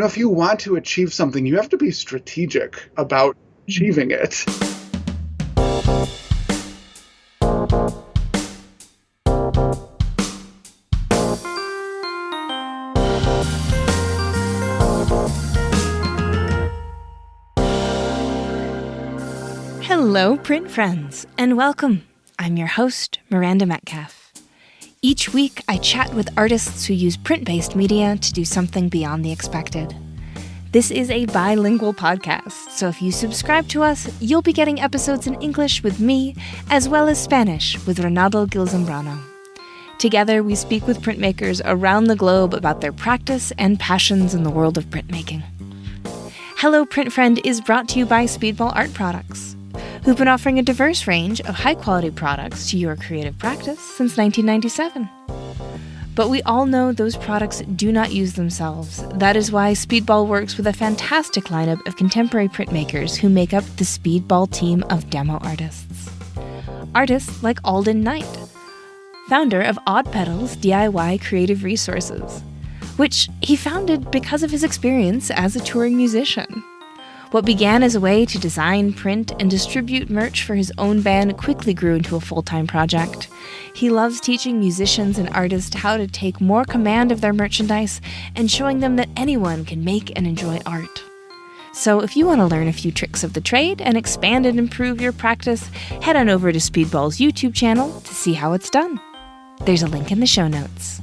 if you want to achieve something, you have to be strategic about achieving it. Hello, print friends, and welcome. I'm your host, Miranda Metcalf. Each week, I chat with artists who use print-based media to do something beyond the expected. This is a bilingual podcast, so if you subscribe to us, you'll be getting episodes in English with me, as well as Spanish with Ronaldo Gil-Zambrano. Together, we speak with printmakers around the globe about their practice and passions in the world of printmaking. Hello, Print Friend is brought to you by Speedball Art Products, who've been offering a diverse range of high-quality products to your creative practice since 1997. But we all know those products do not use themselves. That is why Speedball works with a fantastic lineup of contemporary printmakers who make up the Speedball team of demo artists. Artists like Alden Knight, founder of Odd Pedals DIY Creative Resources, which he founded because of his experience as a touring musician. What began as a way to design, print, and distribute merch for his own band quickly grew into a full-time project. He loves teaching musicians and artists how to take more command of their merchandise and showing them that anyone can make and enjoy art. So if you want to learn a few tricks of the trade and expand and improve your practice, head on over to Speedball's YouTube channel to see how it's done. There's a link in the show notes.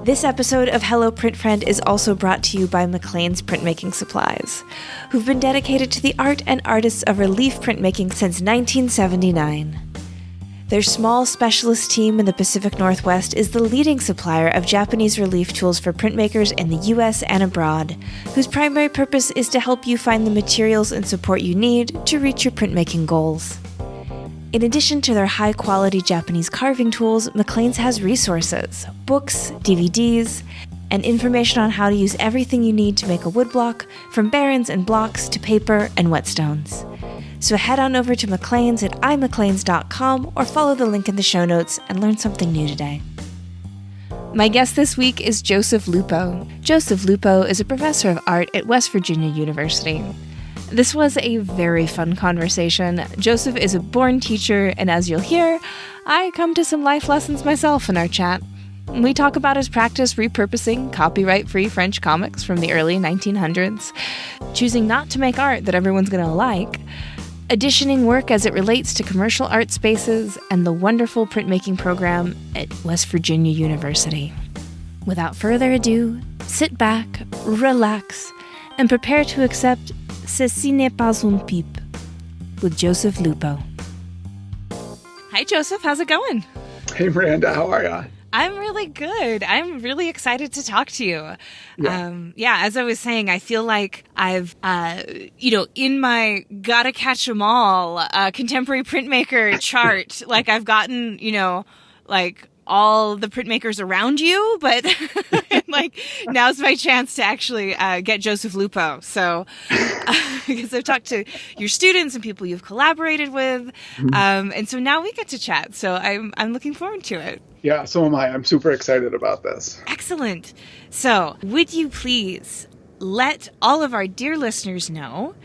This episode of Hello Print Friend is also brought to you by McLean's Printmaking Supplies, who've been dedicated to the art and artists of relief printmaking since 1979. Their small specialist team in the Pacific Northwest is the leading supplier of Japanese relief tools for printmakers in the US and abroad, whose primary purpose is to help you find the materials and support you need to reach your printmaking goals. In addition to their high-quality Japanese carving tools, McLean's has resources, books, DVDs, and information on how to use everything you need to make a woodblock, from barons and blocks to paper and whetstones. So head on over to McLean's at imcleans.com or follow the link in the show notes and learn something new today. My guest this week is Joseph Lupo. Joseph Lupo is a professor of art at West Virginia University. This was a very fun conversation. Joseph is a born teacher, and as you'll hear, I come to some life lessons myself in our chat. We talk about his practice repurposing copyright-free French comics from the early 1900s, choosing not to make art that everyone's going to like, auditioning work as it relates to commercial art spaces, and the wonderful printmaking program at West Virginia University. Without further ado, sit back, relax, and prepare to accept Ceci n'est pas une pipe with Joseph Lupo. Hi, Joseph. How's it going? Hey, Miranda. How are ya? I'm really good. I'm really excited to talk to you. As I was saying, I feel like I've, in my gotta catch 'em all contemporary printmaker chart, like I've gotten, all the printmakers around you, but now's my chance to actually get Joseph Lupo. So, because I've talked to your students and people you've collaborated with, and so now we get to chat. So I'm looking forward to it. Yeah, so am I. I'm super excited about this. Excellent. So, would you please let all of our dear listeners know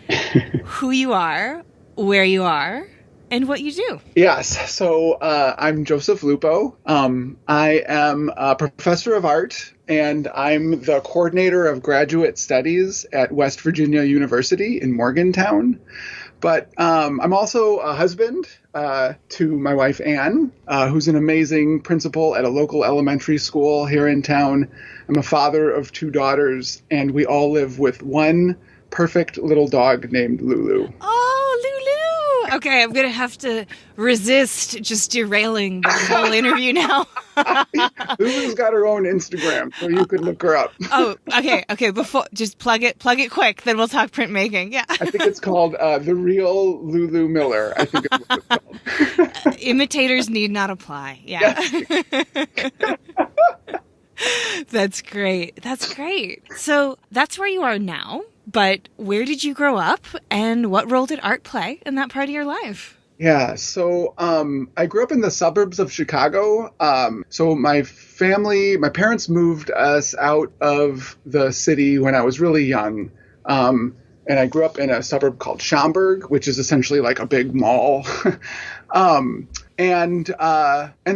who you are, where you are, and what you do? Yes. So I'm Joseph Lupo. I am a professor of art, and I'm the coordinator of graduate studies at West Virginia University in Morgantown. But I'm also a husband to my wife, Anne, who's an amazing principal at a local elementary school here in town. I'm a father of 2 daughters, and we all live with one perfect little dog named Lulu. Oh, Lulu! Okay, I'm going to have to resist just derailing the whole interview now. Lulu's got her own Instagram, so you could look her up. Oh, okay. Before, just plug it quick, then we'll talk printmaking. Yeah. I think it's called The Real Lulu Miller. I think it's what it's called. Imitators need not apply. Yeah. Yes. That's great. So that's where you are now. But where did you grow up, and what role did art play in that part of your life? Yeah, so I grew up in the suburbs of Chicago. So my my parents moved us out of the city when I was really young. And I grew up in a suburb called Schaumburg, which is essentially like a big mall. And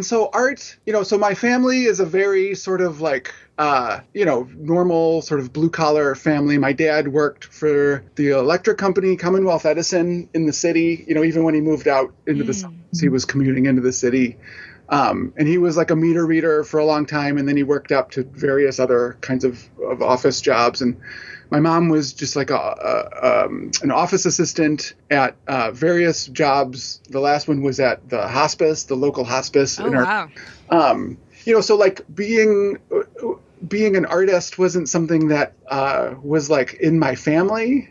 so art, so my family is a very sort of like, normal sort of blue collar family. My dad worked for the electric company, Commonwealth Edison, in the city. Even when he moved out into the suburbs, he was commuting into the city. And he was like a meter reader for a long time. And then he worked up to various other kinds of office jobs. And my mom was just like an office assistant at various jobs. The last one was at the hospice, the local hospice. Oh, wow. So like being an artist wasn't something that was like in my family,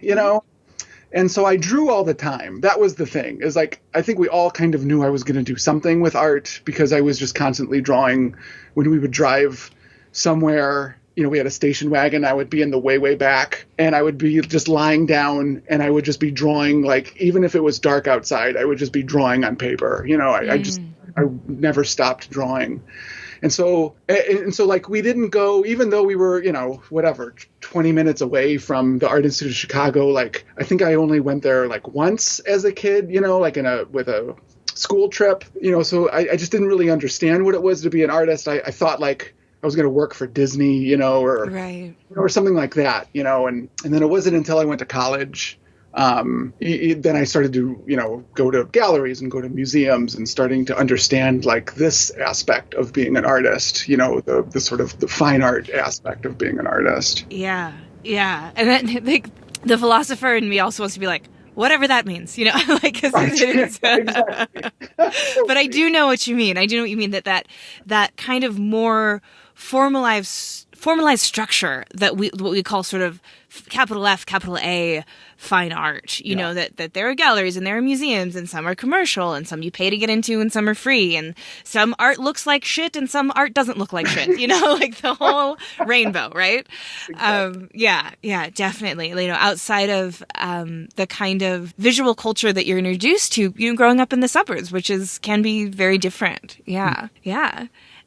And so I drew all the time. That was the thing, is like, I think we all kind of knew I was going to do something with art because I was just constantly drawing. When we would drive somewhere, we had a station wagon, I would be in the way back, and I would be just lying down and I would just be drawing, like, even if it was dark outside, I would just be drawing on paper. I never stopped drawing. And so like we didn't go, even though we were, 20 minutes away from the Art Institute of Chicago, like I think I only went there like once as a kid, like with a school trip, so I just didn't really understand what it was to be an artist. I thought like I was going to work for Disney, or something like that, and then it wasn't until I went to college, then I started to, go to galleries and go to museums and starting to understand like this aspect of being an artist, the sort of the fine art aspect of being an artist. Yeah. Yeah. And then like the philosopher in me also wants to be like, whatever that means, like, cause right. It is, Exactly. But I do know what you mean. I do know what you mean, that kind of more formalized structure that what we call sort of capital F, capital A fine art, you know, that there are galleries and there are museums and some are commercial and some you pay to get into and some are free and some art looks like shit and some art doesn't look like shit, like the whole rainbow, right? Exactly. Yeah, definitely. Outside of the kind of visual culture that you're introduced to, growing up in the suburbs, which can be very different. Yeah.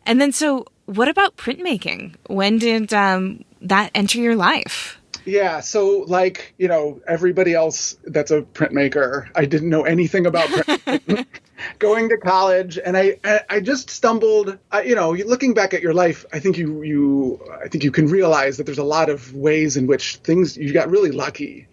And then so what about printmaking? When did that enter your life? Yeah, so like, everybody else that's a printmaker, I didn't know anything about printmaking. Going to college, and I just stumbled. Looking back at your life, I think you can realize that there's a lot of ways in which you got really lucky.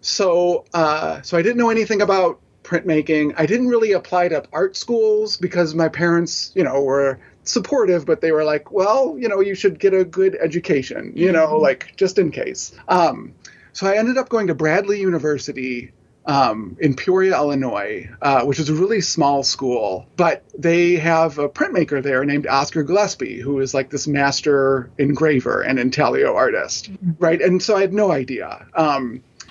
So I didn't know anything about printmaking. I didn't really apply to art schools because my parents, were supportive, but they were like, well, you should get a good education, like just in case. So I ended up going to Bradley University in Peoria, Illinois, which is a really small school, but they have a printmaker there named Oscar Gillespie, who is like this master engraver and intaglio artist, right? And so I had no idea.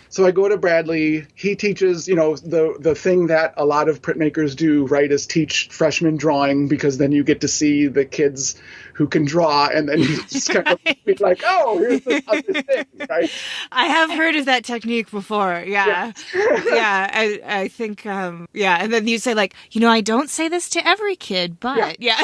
So I go to Bradley. He teaches, the thing that a lot of printmakers do, right, is teach freshmen drawing, because then you get to see the kids who can draw, and then you just kind of be like, oh, here's this other thing, right? I have heard of that technique before. Yeah. Yeah. I think, and then you say like, I don't say this to every kid, but yeah.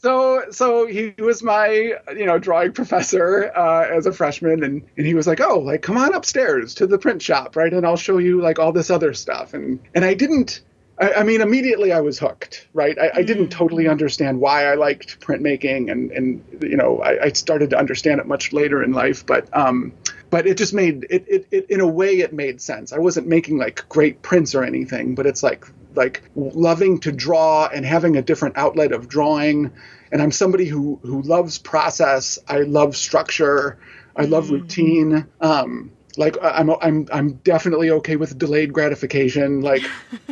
So he was my, drawing professor as a freshman, and he was like, oh, like, come on upstairs to the print shop, right? And I'll show you like all this other stuff. And I didn't, I mean, immediately I was hooked, right? I didn't totally understand why I liked printmaking, and I started to understand it much later in life, but it just made it in a way it made sense. I wasn't making like great prints or anything, but it's like loving to draw and having a different outlet of drawing. And I'm somebody who loves process. I love structure. I love routine. Like I'm definitely okay with delayed gratification. Like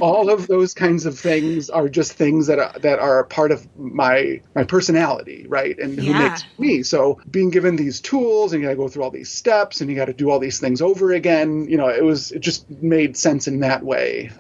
all of those kinds of things are just things that are a part of my personality, right? And who makes me. So being given these tools, and you got to go through all these steps, and you got to do all these things over again. It just made sense in that way.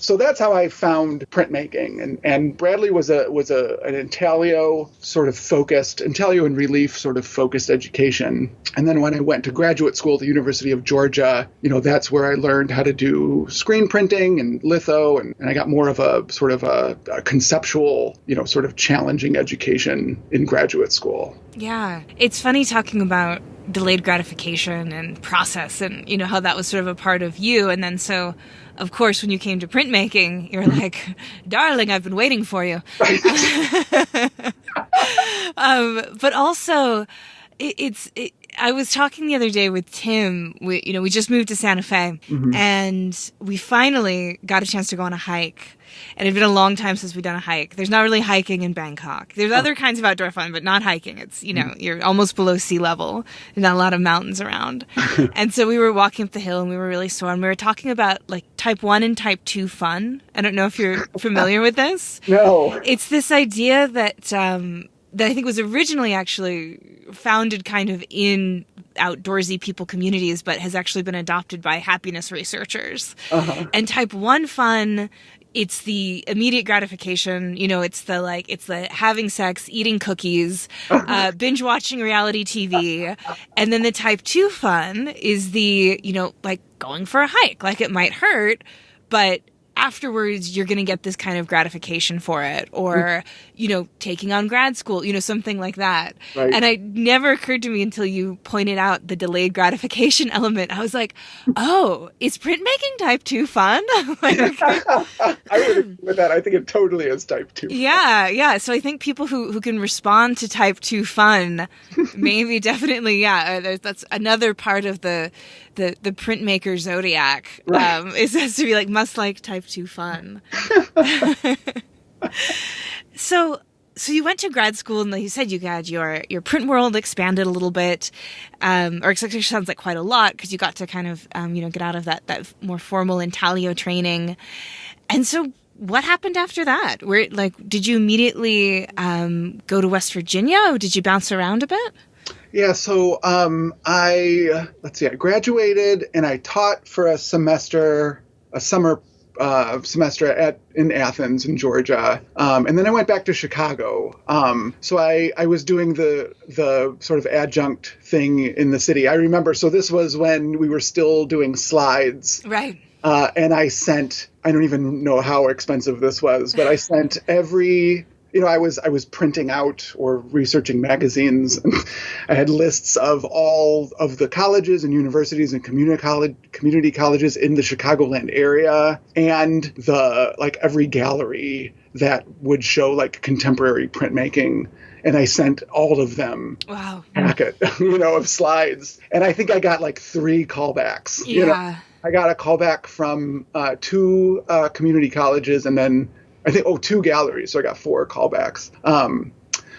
So that's how I found printmaking, and Bradley was an intaglio sort of focused, intaglio and relief sort of focused education. And then when I went to graduate school at the University University of Georgia, that's where I learned how to do screen printing and litho, and I got more of a sort of a conceptual, sort of challenging education in graduate school. Yeah. It's funny talking about delayed gratification and process and, how that was sort of a part of you. And then so, of course, when you came to printmaking, you're like, darling, I've been waiting for you. But also, I was talking the other day with Tim. We just moved to Santa Fe, and we finally got a chance to go on a hike. And it had been a long time since we'd done a hike. There's not really hiking in Bangkok. There's other kinds of outdoor fun, but not hiking. It's, you're almost below sea level. There's not a lot of mountains around. And so we were walking up the hill and we were really sore. And we were talking about like type 1 and type 2 fun. I don't know if you're familiar with this. No. It's this idea that I think was originally actually founded kind of in outdoorsy people communities, but has actually been adopted by happiness researchers. And type 1 fun, it's the immediate gratification, it's the having sex, eating cookies, binge watching reality TV. And then the type 2 fun is the, like going for a hike. Like it might hurt, but afterwards you're going to get this kind of gratification for it, or taking on grad school, something like that. Right. And it never occurred to me until you pointed out the delayed gratification element. I was like, oh, is printmaking type 2 fun? I would agree with that. I think it totally is type 2 fun. Yeah. So I think people who can respond to type 2 fun, maybe definitely, that's another part of the printmaker zodiac. Right. Is has to be like must like type 2 fun. So you went to grad school, and like you said, you got your print world expanded a little bit, or actually sounds like quite a lot, because you got to kind of get out of that more formal intaglio training. And so what happened after that? Did you immediately go to West Virginia, or did you bounce around a bit? Yeah, so I graduated and I taught for a summer semester in Athens in Georgia, and then I went back to Chicago. So I was doing the sort of adjunct thing in the city. I remember. So this was when we were still doing slides, right? And I don't even know how expensive this was, but I sent every. I was printing out or researching magazines. I had lists of all of the colleges and universities and community colleges in the Chicagoland area, and every gallery that would show like contemporary printmaking. And I sent all of them a packet, of slides. And I think I got like 3 callbacks. Yeah. I got a callback from 2 community colleges, and then I think, 2 galleries. So I got 4 callbacks.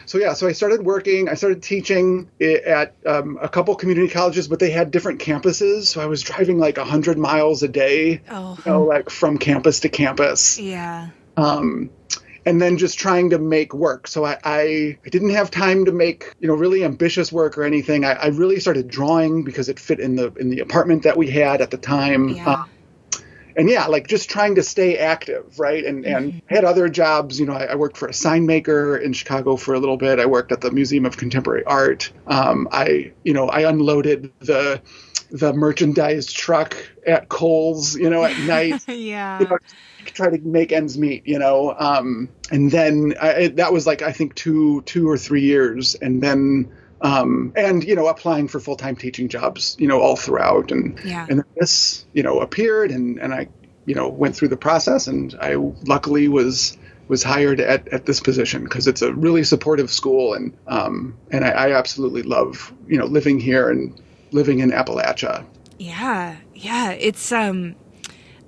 So I started teaching at a couple community colleges, but they had different campuses. So I was driving like 100 miles a day, like from campus to campus. Yeah. And then just trying to make work. So I didn't have time to make, really ambitious work or anything. I really started drawing because it fit in the apartment that we had at the time. Yeah. Just trying to stay active, right? And had other jobs. I worked for a sign maker in Chicago for a little bit. I worked at the Museum of Contemporary Art. I unloaded the merchandise truck at Kohl's, at night. Yeah. Try to make ends meet, and then that was like, I think 2 or 3 years. And then, applying for full-time teaching jobs, all throughout. And then this, appeared and I, went through the process, and I luckily was hired at this position because it's a really supportive school. And I absolutely love, living here and living in Appalachia. Yeah. It's,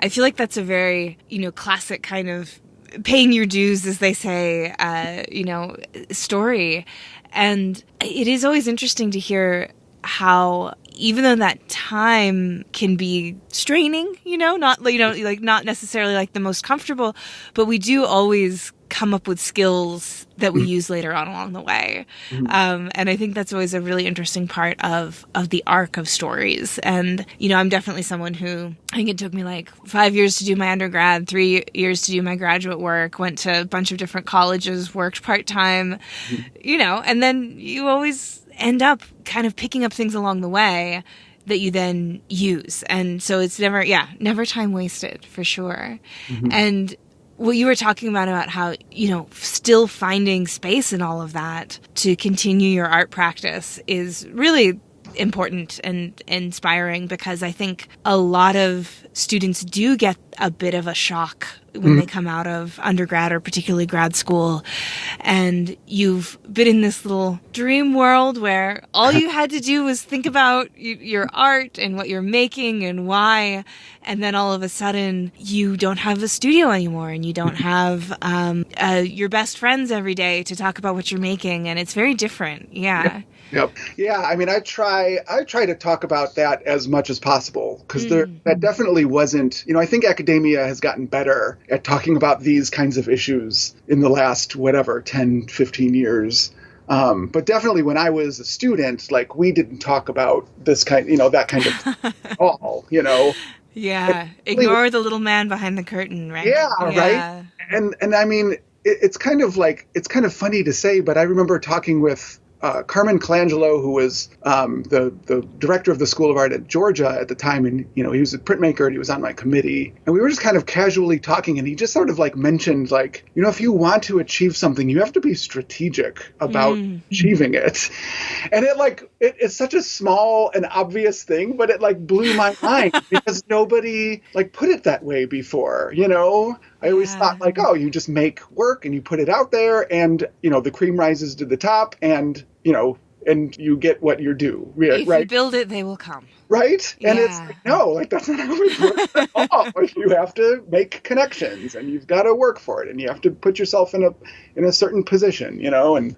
I feel like that's a very, classic kind of paying your dues, as they say, story. And it is always interesting to hear how, even though that time can be straining, not necessarily like the most comfortable, but we do always come up with skills that we use later on along the way. And I think that's always a really interesting part of the arc of stories. And, I'm definitely someone who, I think it took me like 5 years to do my undergrad, 3 years to do my graduate work, went to a bunch of different colleges, worked part-time, and then you always end up kind of picking up things along the way that you then use. And so it's never time wasted, for sure. Mm-hmm. And what you were talking about how, still finding space in all of that to continue your art practice is really important and inspiring, because I think a lot of students do get a bit of a shock when they come out of undergrad or particularly grad school, and you've been in this little dream world where all you had to do was think about your art and what you're making and why, and then all of a sudden you don't have a studio anymore, and you don't have your best friends every day to talk about what you're making, and it's very different. Yep. Yeah, I mean, I try to talk about that as much as possible, because that definitely wasn't, I think academia has gotten better at talking about these kinds of issues in the last, 10, 15 years. But definitely when I was a student, like, we didn't talk about this kind, that kind of at all, Yeah. Ignore the little man behind the curtain, right? Yeah. Right. And I mean, it's kind of funny to say, but I remember talking with Carmen Colangelo, who was the director of the School of Art at Georgia at the time, and he was a printmaker and he was on my committee, and we were just kind of casually talking, and he just sort of mentioned if you want to achieve something, you have to be strategic about achieving it, and it's such a small and obvious thing, but it blew my mind because nobody put it that way before, I always thought you just make work and you put it out there, and the cream rises to the top, and and you get what you're due. If you build it, they will come. Right? And it's no, that's not how it works at all. You have to make connections, and you've got to work for it, and you have to put yourself in a certain position, and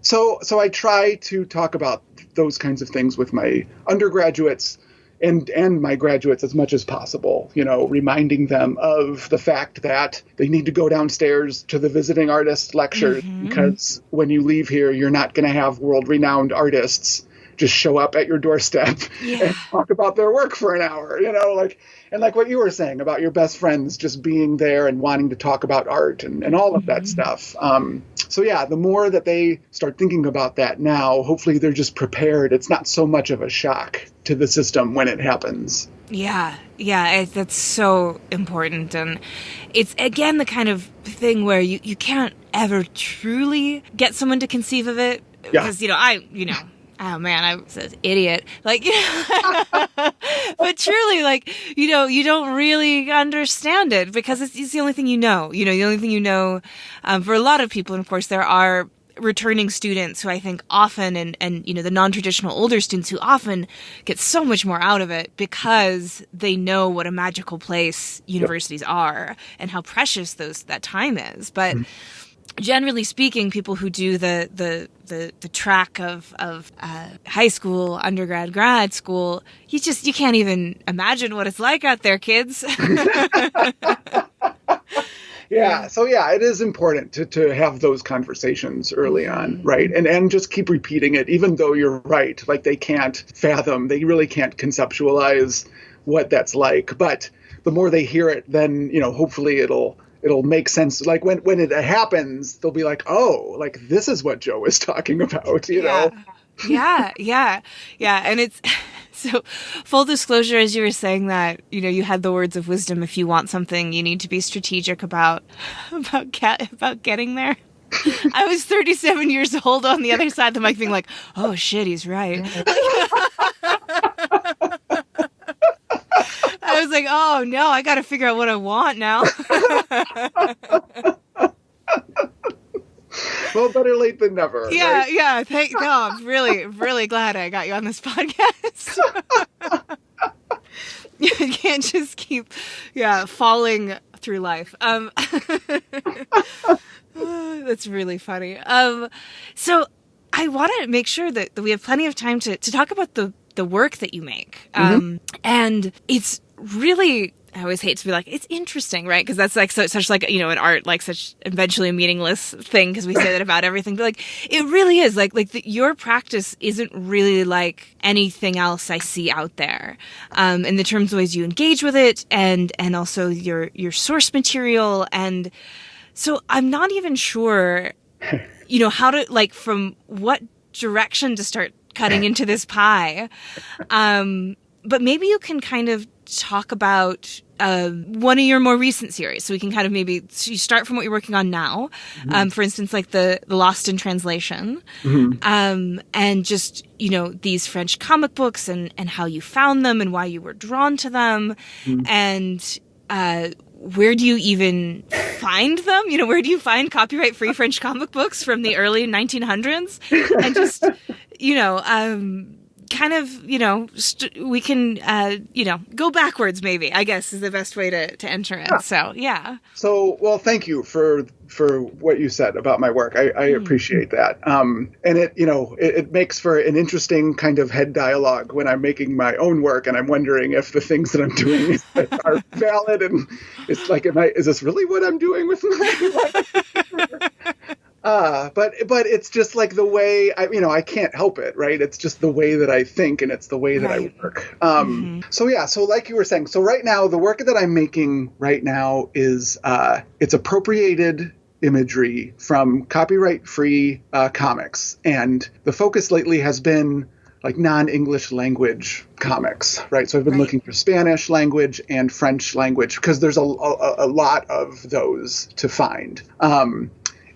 so I try to talk about those kinds of things with my undergraduates and my graduates as much as possible, reminding them of the fact that they need to go downstairs to the visiting artist lectures, because when you leave here, you're not going to have world-renowned artists just show up at your doorstep and talk about their work for an hour, and what you were saying about your best friends just being there and wanting to talk about art and all of that stuff. So the more that they start thinking about that now, hopefully they're just prepared. It's not so much of a shock to the system when it happens. Yeah, that's so important. And it's, again, the kind of thing where you can't ever truly get someone to conceive of it. Because, oh man, I was an idiot. But truly, you don't really understand it, because it's the only thing you know. The only thing you know for a lot of people, and of course there are returning students who I think often, and the non-traditional older students who often get so much more out of it because they know what a magical place universities are and how precious that time is. But generally speaking, people who do the track of high school, undergrad, grad school, you can't even imagine what it's like out there, kids. So it is important to have those conversations early on, right? And just keep repeating it, even though you're right. They can't fathom, they really can't conceptualize what that's like. But the more they hear it, then, hopefully it'll make sense. When it happens, they'll be like, oh, this is what Joe is talking about, you know? Yeah. And it's, so full disclosure, as you were saying that, you had the words of wisdom, if you want something, you need to be strategic about getting there. I was 37 years old on the other side of the mic being like, oh shit, he's right. I was like, oh no, I got to figure out what I want now. Well, better late than never. Yeah, right? yeah. I'm really, really glad I got you on this podcast. You can't just keep, falling through life. That's really funny. So I want to make sure that we have plenty of time to talk about the work that you make. And it's really, I always hate to be like, it's interesting, right? Because that's such an art, such eventually a meaningless thing, because we say that about everything. But it really is your practice isn't really like anything else I see out there. In the terms of ways you engage with it, and also your source material. And so I'm not even sure, how to, from what direction to start cutting into this pie. But maybe you can kind of talk about one of your more recent series. So we can kind of maybe you start from what you're working on now. For instance, like the Lost in Translation. And just, these French comic books and how you found them and why you were drawn to them. And where do you even find them? Where do you find copyright-free French comic books from the early 1900s? And just, kind of, we can, go backwards maybe, I guess is the best way to enter it. Yeah. So, yeah. So, well, thank you for what you said about my work. I appreciate that. And it makes for an interesting kind of head dialogue when I'm making my own work and I'm wondering if the things that I'm doing are valid. And it's like, is this really what I'm doing with my life? But it's just like the way I can't help it, right? It's just the way that I think and it's the way that I work. So like you were saying, so right now, the work that I'm making right now is, it's appropriated imagery from copyright-free comics. And the focus lately has been like non-English language comics, right? So I've been looking for Spanish language and French language because there's a lot of those to find.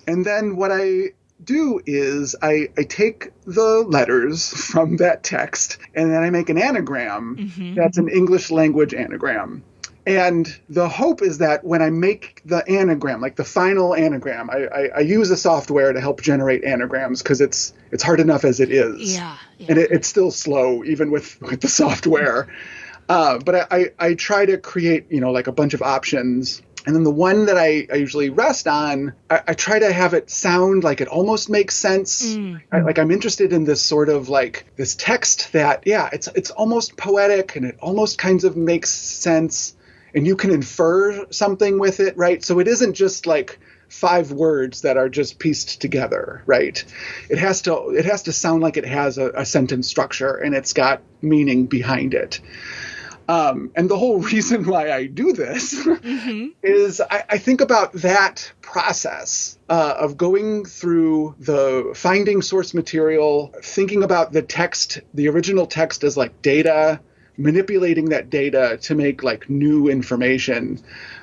And then what I do is I take the letters from that text and then I make an anagram that's an English language anagram. And the hope is that when I make the anagram, like the final anagram, I use a software to help generate anagrams because it's hard enough as it is. Yeah. And it's still slow even with the software. But I try to create, like a bunch of options. And then the one that I usually rest on, I try to have it sound like it almost makes sense. I'm interested in this sort of like this text that, it's almost poetic and it almost kind of makes sense. And you can infer something with it, right? So it isn't just like 5 words that are just pieced together, right? It has to sound like it has a sentence structure and it's got meaning behind it. And the whole reason why I do this is I think about that process of going through the finding source material, thinking about the text, the original text as like data, manipulating that data to make like new information.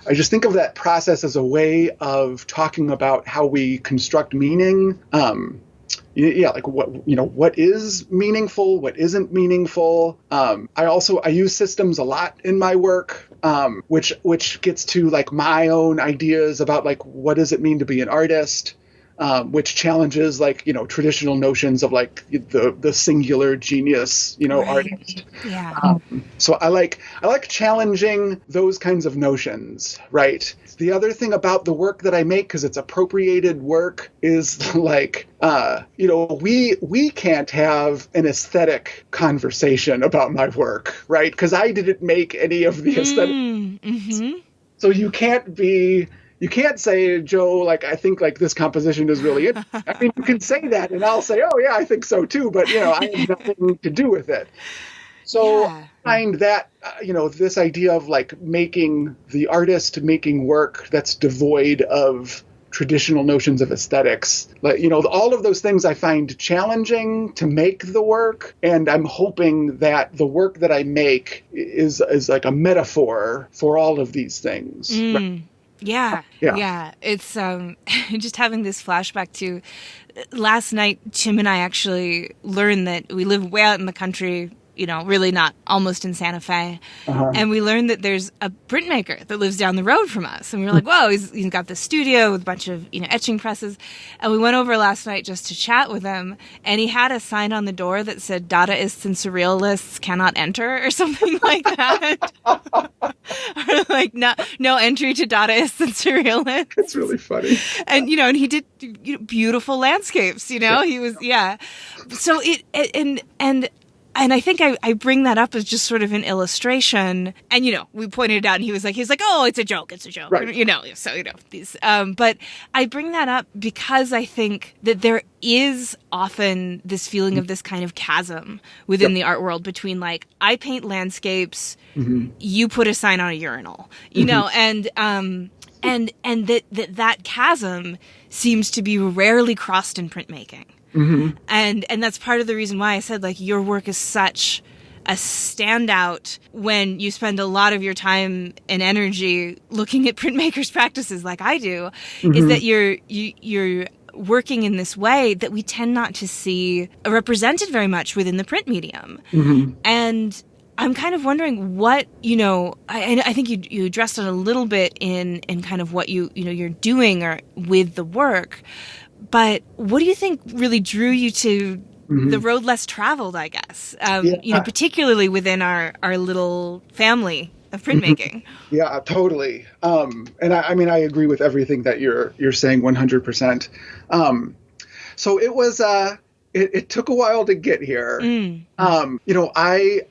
I just think of that process as a way of talking about how we construct meaning. Like what is meaningful, what isn't meaningful. I use systems a lot in my work, which gets to like my own ideas about like what does it mean to be an artist, which challenges like traditional notions of like the singular genius artist. So I like challenging those kinds of notions, right? The other thing about the work that I make, because it's appropriated work, is like we can't have an aesthetic conversation about my work, right? Because I didn't make any of the aesthetic. So you can't say, Joe, like, I think like this composition is really interesting. I mean, you can say that and I'll say, oh yeah, I think so too. But, I have nothing to do with it. So I find that, this idea of like making the artist making work that's devoid of traditional notions of aesthetics, like, all of those things I find challenging to make the work. And I'm hoping that the work that I make is like a metaphor for all of these things. Right? Yeah. It's just having this flashback to last night. Tim and I actually learned that we live way out in the country, really not almost in Santa Fe. And we learned that there's a printmaker that lives down the road from us. And we were like, whoa, he's got the studio with a bunch of, etching presses. And we went over last night just to chat with him. And he had a sign on the door that said Dadaists and Surrealists cannot enter or something like that. Or like no entry to Dadaists and Surrealists. It's really funny. And, and he did beautiful landscapes, he was, So and I think I bring that up as just sort of an illustration. And, we pointed it out and he was like, oh, it's a joke. Right. So, these, but I bring that up because I think that there is often this feeling of this kind of chasm within the art world between like, I paint landscapes, you put a sign on a urinal, and that chasm seems to be rarely crossed in printmaking. And that's part of the reason why I said like your work is such a standout when you spend a lot of your time and energy looking at printmakers' practices like I do, is that you're working in this way that we tend not to see represented very much within the print medium. And I'm kind of wondering what, I think you addressed it a little bit in kind of what you're doing or with the work, but what do you think really drew you to the road less traveled, I guess, particularly within our little family of printmaking? Yeah, totally. And I agree with everything that you're saying 100%. So it was, it took a while to get here. I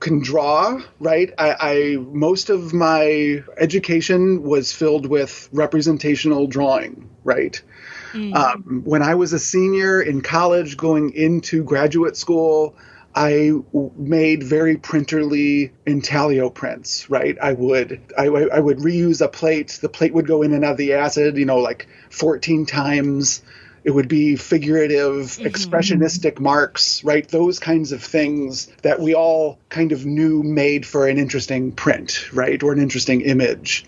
can draw, right? I most of my education was filled with representational drawing, right? When I was a senior in college going into graduate school, I made very printerly intaglio prints, right? I would reuse a plate. The plate would go in and out of the acid, like 14 times. It would be figurative, expressionistic marks, right? Those kinds of things that we all kind of knew made for an interesting print, right? Or an interesting image.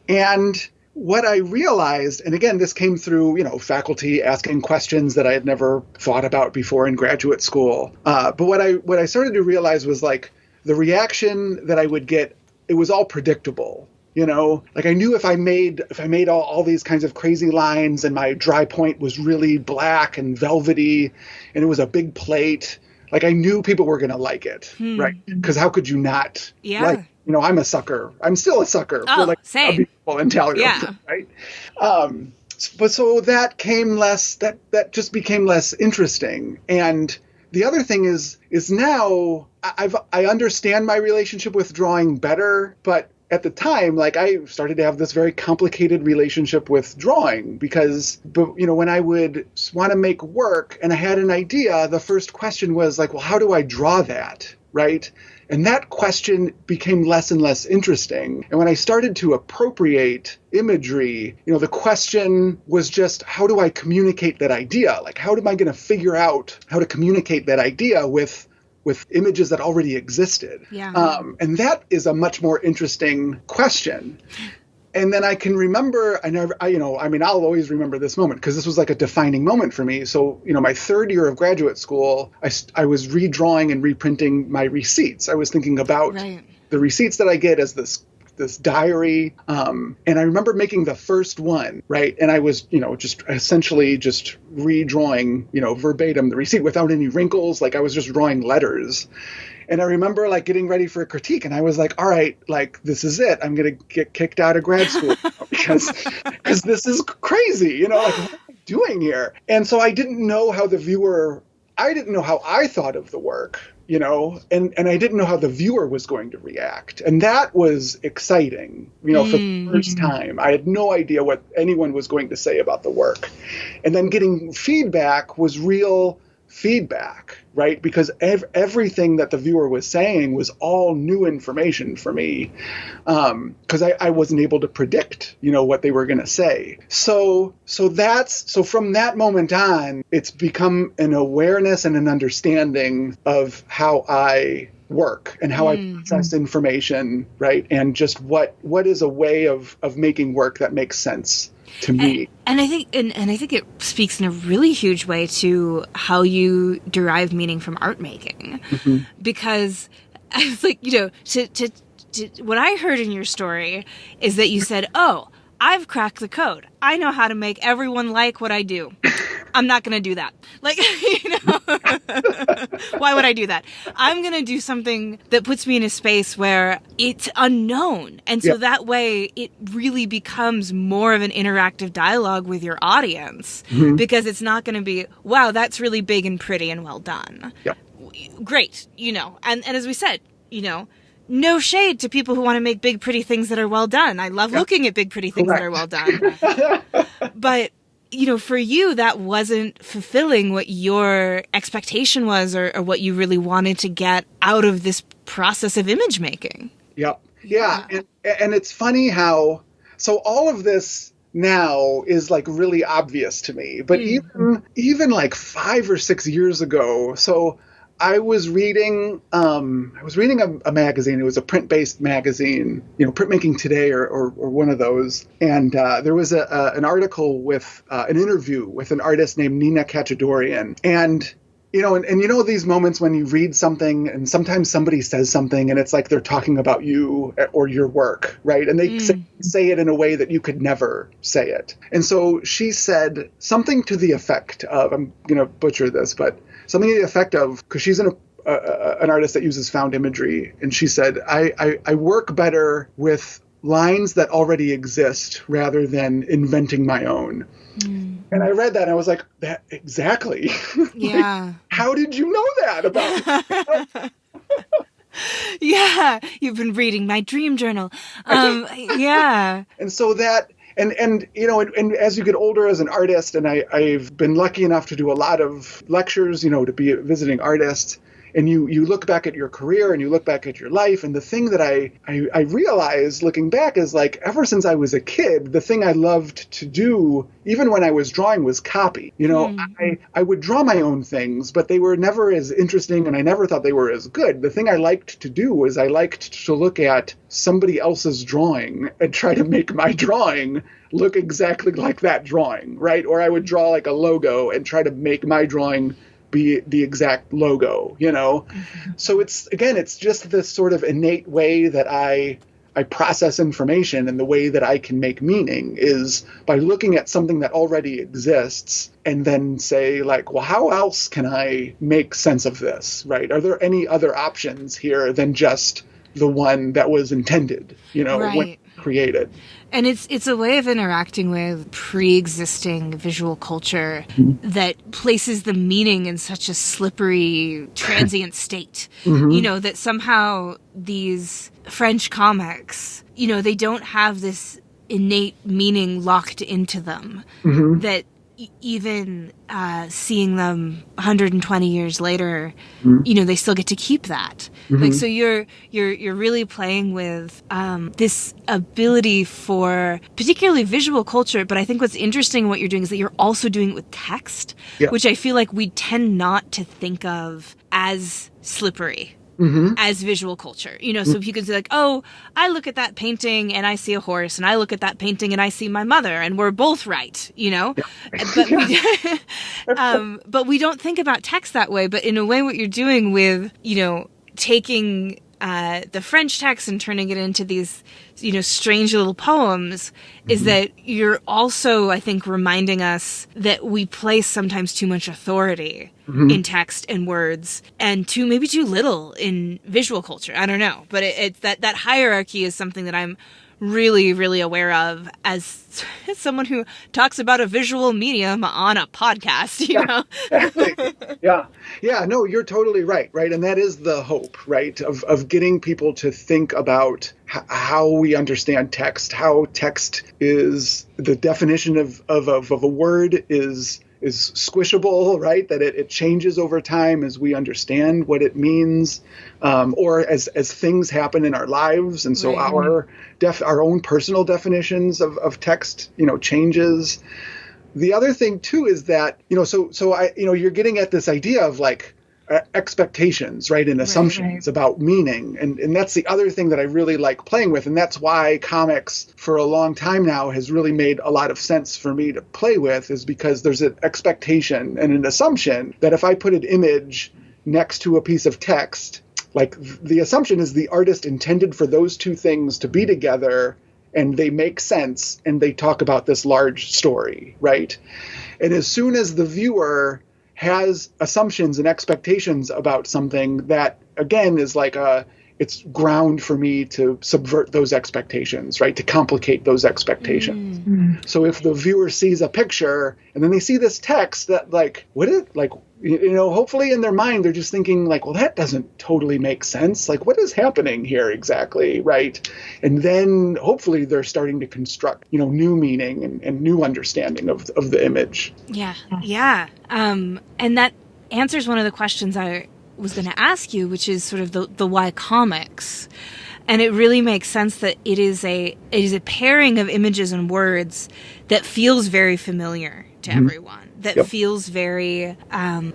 And what I realized, and again, this came through, faculty asking questions that I had never thought about before in graduate school. But what I started to realize was like the reaction that I would get, it was all predictable. Like I knew if I made all these kinds of crazy lines and my dry point was really black and velvety and it was a big plate, like I knew people were going to like it, right? Because how could you not? Yeah. I'm a sucker. I'm still a sucker for like same. a beautiful intaglio, right? But so that just became less interesting. And the other thing is now I understand my relationship with drawing better, but at the time, like I started to have this very complicated relationship with drawing because, when I would want to make work and I had an idea, the first question was like, well, how do I draw that? Right. And that question became less and less interesting. And when I started to appropriate imagery, the question was just, how do I communicate that idea? Like, how am I going to figure out how to communicate that idea with images that already existed? Yeah. And that is a much more interesting question. And then I can remember, I'll always remember this moment because this was like a defining moment for me. So, my third year of graduate school, I was redrawing and reprinting my receipts. I was thinking about the receipts that I get as this diary. And I remember making the first one, right? And I was, just essentially just redrawing, verbatim the receipt without any wrinkles. Like I was just drawing letters. And I remember like getting ready for a critique and I was like, all right, like this is it. I'm going to get kicked out of grad school because this is crazy, like what am I doing here? And so I didn't know how I didn't know how I thought of the work, and I didn't know how the viewer was going to react. And that was exciting, for the first time. I had no idea what anyone was going to say about the work. And then getting feedback was real feedback, right? Because everything that the viewer was saying was all new information for me, because I wasn't able to predict, what they were going to say. So from that moment on, it's become an awareness and an understanding of how I work and how I process information, right? And just what is a way of making work that makes sense to me. And I think it speaks in a really huge way to how you derive meaning from art making, because I was like, what I heard in your story is that you said, "Oh, I've cracked the code. I know how to make everyone like what I do. I'm not going to do that." Like, why would I do that? I'm going to do something that puts me in a space where it's unknown. And so that way it really becomes more of an interactive dialogue with your audience, because it's not going to be, wow, that's really big and pretty and well done. Yep. Great. And as we said, no shade to people who want to make big, pretty things that are well done. I love looking at big, pretty things that are well done. But, for you, that wasn't fulfilling what your expectation was or what you really wanted to get out of this process of image making. Yep. Yeah. And it's funny how, so all of this now is like really obvious to me, but even like 5 or 6 years ago, so I was reading a magazine. It was a print-based magazine, Printmaking Today or one of those. And there was an article with an interview with an artist named Nina Kachadorian. And these moments when you read something and sometimes somebody says something and it's like they're talking about you or your work, right? And they say it in a way that you could never say it. And so she said something to the effect of, I'm going to butcher this, but something to the effect of, because she's an artist that uses found imagery, and she said, I work better with lines that already exist rather than inventing my own. And I read that and I was like, that exactly. Yeah. How did you know that about me? Yeah. You've been reading my dream journal. Yeah. And so that, and as you get older as an artist, and I've been lucky enough to do a lot of lectures, to be a visiting artist, and you look back at your career and you look back at your life, and the thing that I realized looking back is like, ever since I was a kid, the thing I loved to do, even when I was drawing, was copy. I would draw my own things, but they were never as interesting and I never thought they were as good. The thing I liked to do was I liked to look at somebody else's drawing and try to make my drawing look exactly like that drawing, right? Or I would draw like a logo and try to make my drawing be the exact logo, So it's just this sort of innate way that I process information, and the way that I can make meaning is by looking at something that already exists and then say like, well, how else can I make sense of this, right? Are there any other options here than just the one that was intended, right. when created? And it's a way of interacting with pre-existing visual culture that places the meaning in such a slippery, transient state. That somehow these French comics, they don't have this innate meaning locked into them. That even seeing them 120 years later, they still get to keep that. Like, so you're really playing with this ability for particularly visual culture. But I think what's interesting what you're doing is that you're also doing it with text, which I feel like we tend not to think of as slippery. As visual culture, so if you can say like, oh, I look at that painting and I see a horse, and I look at that painting and I see my mother, and we're both right, but we don't think about text that way. But in a way, what you're doing with, taking the French text and turning it into these, strange little poems is that you're also, I think, reminding us that we place sometimes too much authority in text and words, and maybe too little in visual culture. I don't know, but it's that hierarchy is something that I'm really, really aware of as someone who talks about a visual medium on a podcast, Yeah, no, you're totally right. And that is the hope, right, of getting people to think about how we understand text, how text is, the definition of a word is squishable, right? That it changes over time as we understand what it means, or as things happen in our lives, and so our own personal definitions of text, changes. The other thing too is that you're getting at this idea of like expectations, right, and assumptions about meaning, and that's the other thing that I really like playing with, and that's why comics for a long time now has really made a lot of sense for me to play with, is because there's an expectation and an assumption that if I put an image next to a piece of text, like the assumption is the artist intended for those two things to be together, and they make sense, and they talk about this large story, right? And as soon as the viewer has assumptions and expectations about something, that again is like it's ground for me to subvert those expectations, right? To complicate those expectations. So if the viewer sees a picture and then they see this text that like, hopefully in their mind, they're just thinking like, well, that doesn't totally make sense. Like, what is happening here exactly, right? And then hopefully they're starting to construct, new meaning and new understanding of the image. Yeah. And that answers one of the questions I was going to ask you, which is sort of the why comics. And it really makes sense that it is a pairing of images and words that feels very familiar to everyone, that feels very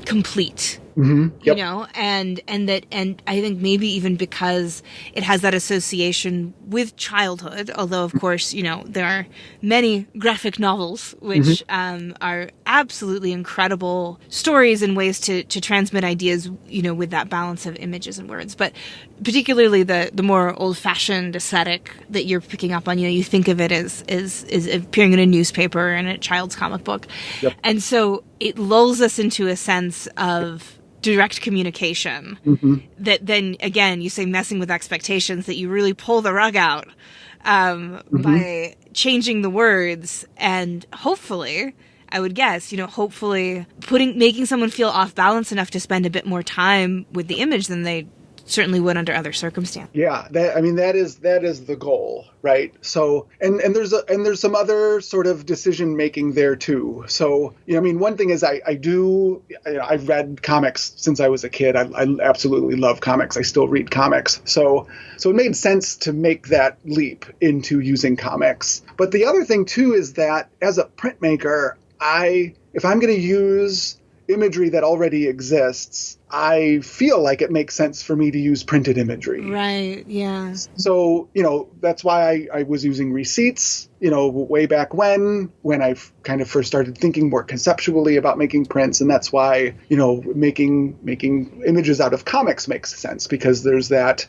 complete You know, and I think maybe even because it has that association with childhood, although of course, you know, there are many graphic novels which are absolutely incredible stories and ways to transmit ideas, you know, with that balance of images and words. But particularly the more old-fashioned aesthetic that you're picking up on, you know, you think of it as appearing in a newspaper and a child's comic book. And so it lulls us into a sense of direct communication that then, again, you say messing with expectations, that you really pull the rug out by changing the words and hopefully, I would guess, you know, hopefully making someone feel off balance enough to spend a bit more time with the image than they certainly would under other circumstances. Yeah, that is the goal, right? So, and there's some other sort of decision making there too. So, you know, I mean, one thing is I've read comics since I was a kid. I absolutely love comics. I still read comics. So it made sense to make that leap into using comics. But the other thing too is that as a printmaker, if I'm going to use imagery that already exists, I feel like it makes sense for me to use printed imagery. Right, yeah. So, you know, that's why I was using receipts, you know, way back when I kind of first started thinking more conceptually about making prints. And that's why, you know, making images out of comics makes sense, because there's that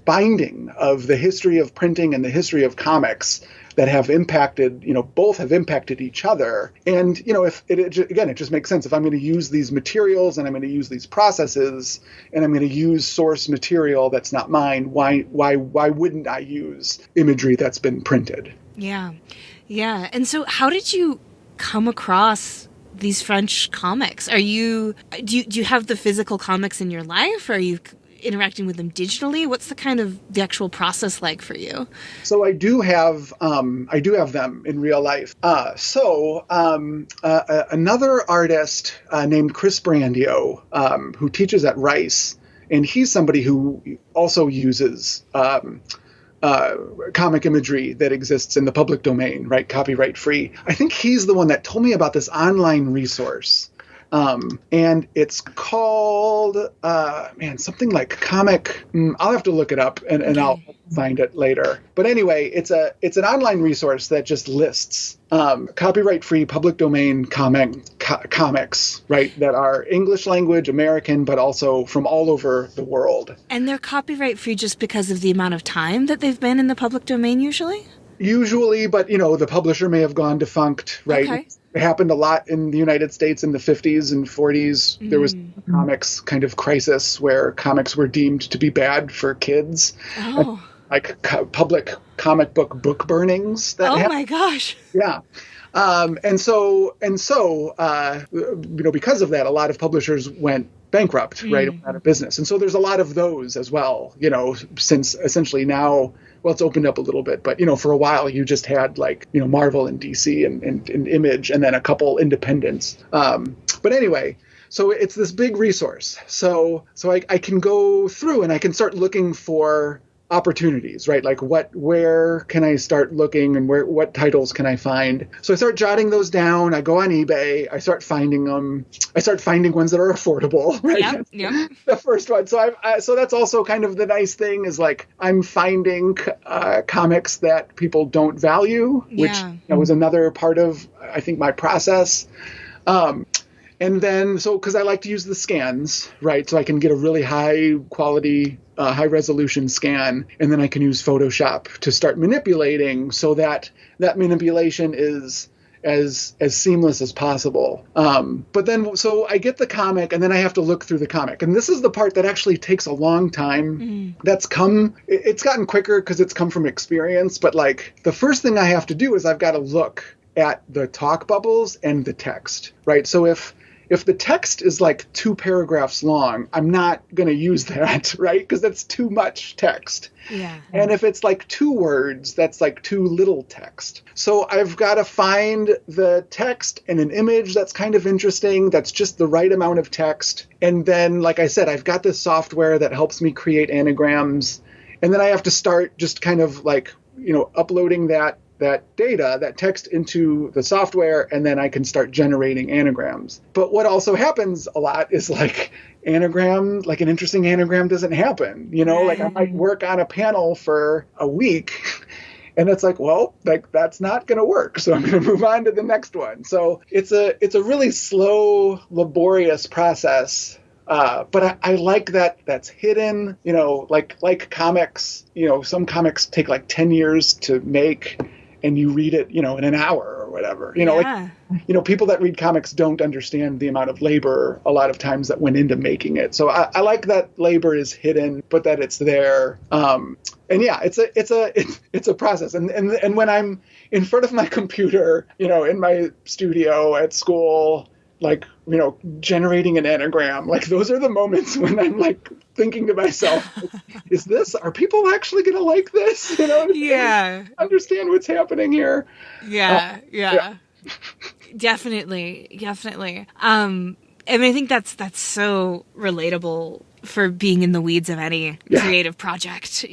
binding of the history of printing and the history of comics that have impacted, you know, both have impacted each other. And, you know, if it just makes sense. If I'm going to use these materials and I'm going to use these processes and I'm going to use source material that's not mine, why wouldn't I use imagery that's been printed? Yeah. Yeah. And so how did you come across these French comics? Do you have the physical comics in your life? Or are you interacting with them digitally? What's the actual process like for you? So I do have them in real life. Another artist named Chris Brandio, who teaches at Rice, and he's somebody who also uses comic imagery that exists in the public domain, right? Copyright free. I think he's the one that told me about this online resource. And it's called, something like comic. I'll have to look it up and I'll find it later. But anyway, it's an online resource that just lists copyright-free public domain comics, right, that are English language, American, but also from all over the world. And they're copyright-free just because of the amount of time that they've been in the public domain usually? Usually, but, you know, the publisher may have gone defunct, right? Okay. It happened a lot in the United States in the 50s and 40s. There was a comics kind of crisis where comics were deemed to be bad for kids. Oh. Like public comic book burnings. That happened. My gosh. Yeah. And so, you know, because of that, a lot of publishers went bankrupt, right? Out of business. And so there's a lot of those as well, you know, since essentially now, well, it's opened up a little bit, but, you know, for a while you just had like, you know, Marvel and DC and Image and then a couple independents. But anyway, so it's this big resource. So I can go through and I can start looking for opportunities, right? Like where can I start looking and what titles can I find? So I start jotting those down. I go on eBay. I start finding them. I start finding ones that are affordable, right? Yep. The first one. So so that's also kind of the nice thing is like I'm finding comics that people don't value, which was another part of, I think, my process. And then, because I like to use the scans, right? So I can get a really high quality, high resolution scan, and then I can use Photoshop to start manipulating so that manipulation is as seamless as possible. But then, so I get the comic, and then I have to look through the comic. And this is the part that actually takes a long time. It's gotten quicker because it's come from experience. But like the first thing I have to do is I've got to look at the talk bubbles and the text, right? So if the text is like 2 paragraphs long, I'm not going to use that, right? Because that's too much text. Yeah. And if it's like 2 words, that's like too little text. So I've got to find the text and an image that's kind of interesting, that's just the right amount of text. And then, like I said, I've got this software that helps me create anagrams. And then I have to start just kind of like, you know, uploading that that data, that text into the software, and then I can start generating anagrams. But what also happens a lot is like anagram, like an interesting anagram doesn't happen. Like I might work on a panel for a week and it's like, well, like that's not going to work. So I'm going to move on to the next one. So it's a really slow, laborious process. But I like that that's hidden, like comics, some comics take like 10 years to make and you read it, in an hour or whatever, people that read comics don't understand the amount of labor a lot of times that went into making it. So I like that labor is hidden, but that it's there. And yeah, it's a process. And when I'm in front of my computer, in my studio at school, like, generating an anagram, like those are the moments when I'm like thinking to myself, are people actually going to like this? Yeah. Understand what's happening here. Yeah. Definitely. I think that's so relatable for being in the weeds of any creative project,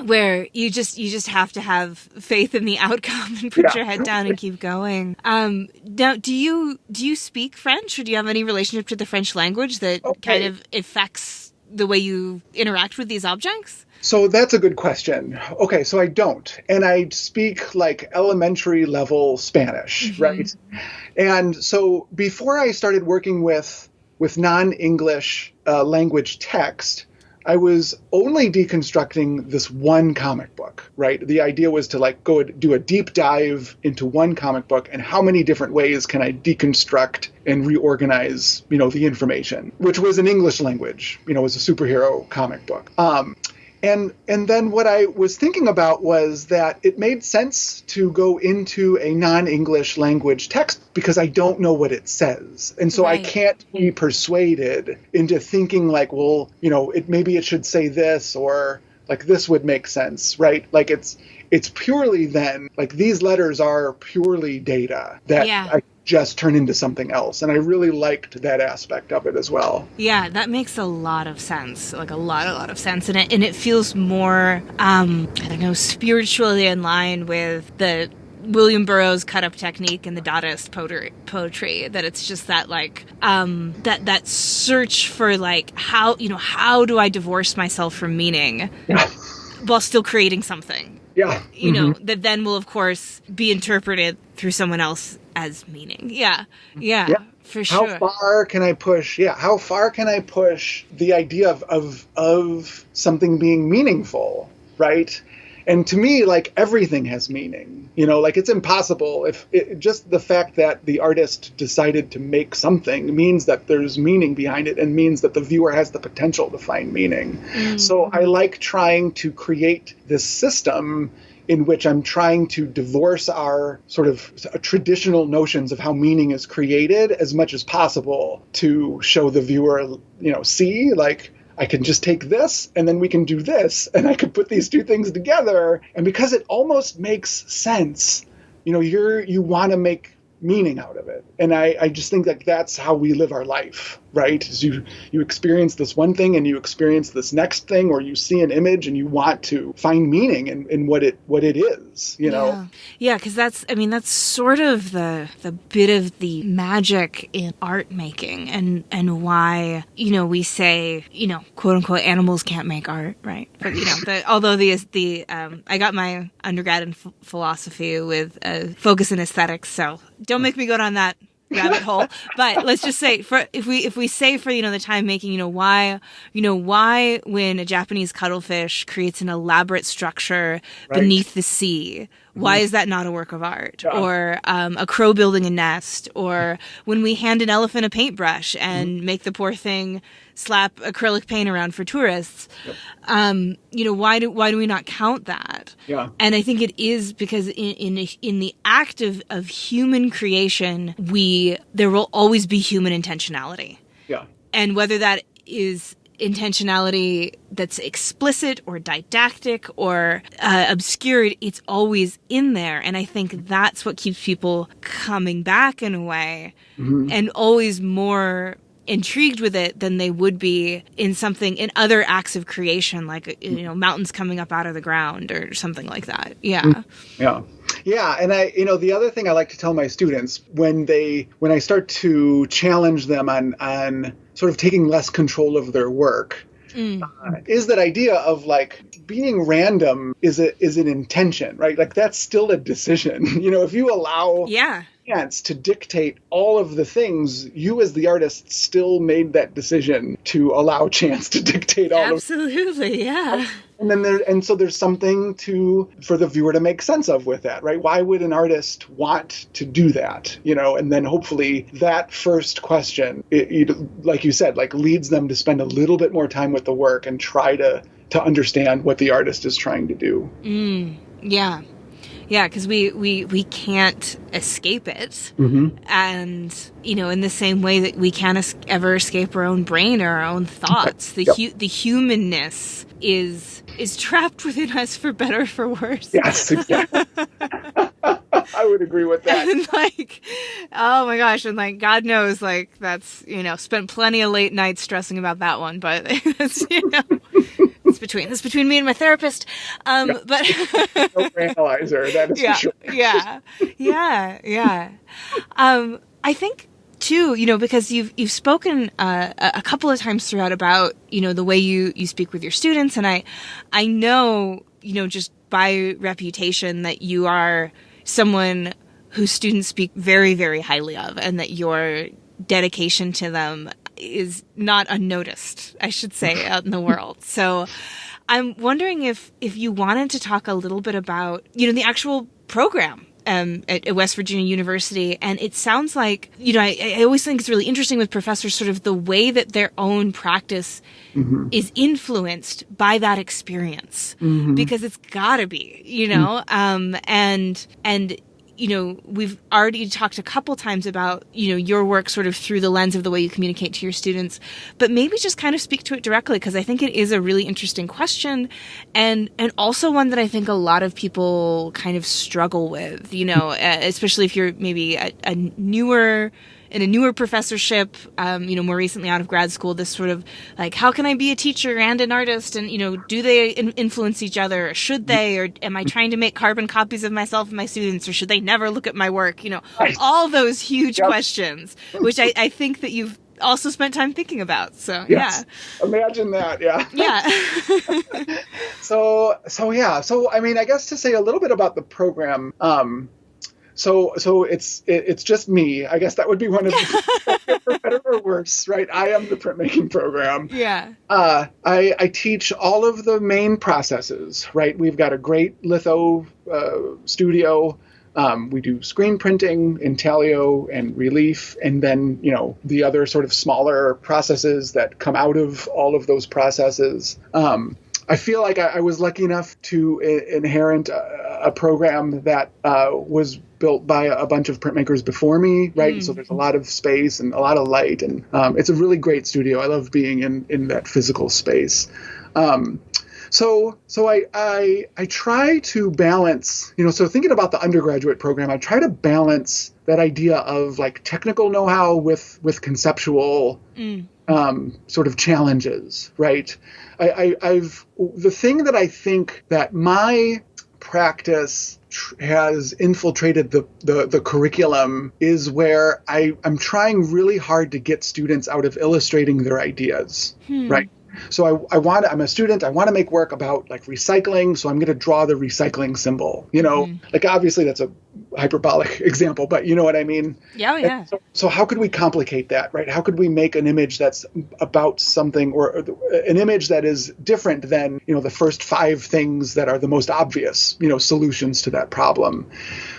where you just have to have faith in the outcome and put your head down and keep going. Now, do you speak French, or do you have any relationship to the French language that kind of affects the way you interact with these objects? So that's a good question. Okay, so I don't. And I speak like elementary level Spanish, right? And so before I started working with non-English language text, I was only deconstructing this one comic book, right? The idea was to like go do a deep dive into one comic book and how many different ways can I deconstruct and reorganize, the information, which was an English language, was a superhero comic book. And then what I was thinking about was that it made sense to go into a non-English language text because I don't know what it says. And so I can't be persuaded into thinking like, well, maybe it should say this, or like this would make sense, right? Like it's purely then, like these letters are purely data that I just turn into something else. And I really liked that aspect of it as well. Yeah, that makes a lot of sense, like a lot of sense. And it feels more, spiritually in line with the William Burroughs cut-up technique and the Dadaist poetry, that it's just that like that search for like how do I divorce myself from meaning while still creating something that then will of course be interpreted through someone else as meaning. For sure. How far can I push the idea of something being meaningful, right? And to me, like everything has meaning, like it's impossible just the fact that the artist decided to make something means that there's meaning behind it and means that the viewer has the potential to find meaning. So I like trying to create this system in which I'm trying to divorce our sort of traditional notions of how meaning is created as much as possible to show the viewer, see, like, I can just take this and then we can do this and I could put these two things together. And because it almost makes sense, you want to make meaning out of it. And I just think that that's how we live our life, right? Is you experience this one thing and you experience this next thing, or you see an image and you want to find meaning in what it is, Yeah, because that's sort of the bit of the magic in art making and why, we say, quote unquote, animals can't make art, right? But, although I got my undergrad in philosophy with a focus in aesthetics, so don't make me go down that rabbit hole. But let's just say, if we say for the time making, why when a Japanese cuttlefish creates an elaborate structure beneath the sea, why is that not a work of art? Or a crow building a nest, or when we hand an elephant a paintbrush and make the poor thing slap acrylic paint around for tourists. Why do we not count that? Yeah. And I think it is because in the act of human creation, there will always be human intentionality. Yeah. And whether that is intentionality that's explicit or didactic or obscured, it's always in there. And I think that's what keeps people coming back in a way, and always more intrigued with it than they would be in other acts of creation, like, mountains coming up out of the ground or something like that. Yeah. Yeah. And the other thing I like to tell my students when I start to challenge them on sort of taking less control of their work, is that idea of like being random is an intention, right? Like that's still a decision. If you allow chance to dictate all of the things, you as the artist still made that decision to allow chance to dictate all of them. Absolutely, yeah. And so there's something for the viewer to make sense of with that, right? Why would an artist want to do that? And then hopefully that first question, like you said, like leads them to spend a little bit more time with the work and try to understand what the artist is trying to do. Yeah. Yeah, because we can't escape it. And, in the same way that we can't ever escape our own brain or our own thoughts, the humanness is trapped within us for better or for worse. Yes, exactly. I would agree with that. And oh my gosh, and God knows, that's, spent plenty of late nights stressing about that one, but it's, it's between me and my therapist. But no analyzer, that is for sure. Yeah. I think too, because you've spoken a couple of times throughout about, the way you speak with your students, and I know, just by reputation that you are someone whose students speak very, very highly of, and that your dedication to them is not unnoticed, I should say, out in the world. So I'm wondering if you wanted to talk a little bit about, the actual program at West Virginia University. And it sounds like, I always think it's really interesting with professors, sort of the way that their own practice is influenced by that experience, because it's gotta be, and we've already talked a couple times about, your work sort of through the lens of the way you communicate to your students, but maybe just kind of speak to it directly, because I think it is a really interesting question, and also one that I think a lot of people kind of struggle with, especially if you're maybe in a newer professorship, more recently out of grad school, this sort of how can I be a teacher and an artist? And, do they influence each other? Or should they? Or am I trying to make carbon copies of myself and my students? Or should they never look at my work? All those huge questions, which I think that you've also spent time thinking about. So, yes. Yeah. Imagine that. Yeah. Yeah. So, I guess to say a little bit about the program, So it's just me. I guess that would be one of the, for better or worse, right? I am the printmaking program. Yeah. I teach all of the main processes, right? We've got a great litho studio. We do screen printing, intaglio, and relief, and then, the other sort of smaller processes that come out of all of those processes. I feel like I was lucky enough to inherit a program that was built by a bunch of printmakers before me, right? So there's a lot of space and a lot of light, and it's a really great studio. I love being in that physical space. So I try to balance, so thinking about the undergraduate program, I try to balance that idea of technical know-how with conceptual sort of challenges, right? The thing that I think that my practice has infiltrated the curriculum is where I'm trying really hard to get students out of illustrating their ideas, right? So I'm a student, I want to make work about recycling, so I'm going to draw the recycling symbol, obviously that's a hyperbolic example, but you know what I mean? Yeah. So how could we complicate that, right? How could we make an image that's about something, or an image that is different than, the first 5 things that are the most obvious, solutions to that problem?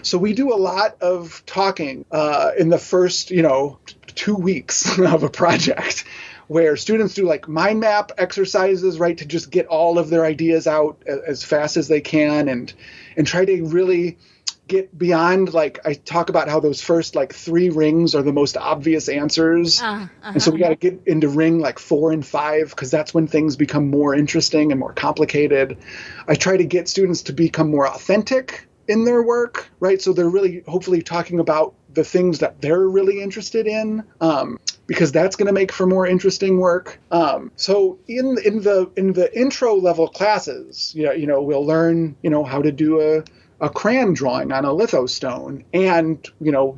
So we do a lot of talking in the first, 2 weeks of a project, where students do mind map exercises, right, to just get all of their ideas out as fast as they can, and try to really get beyond, I talk about how those first 3 rings are the most obvious answers. And so we got to get into ring 4 and 5, because that's when things become more interesting and more complicated. I try to get students to become more authentic in their work, right? So they're really hopefully talking about the things that they're really interested in. because that's going to make for more interesting work. So in the intro level classes, we'll learn, how to do a crayon drawing on a lithostone. And,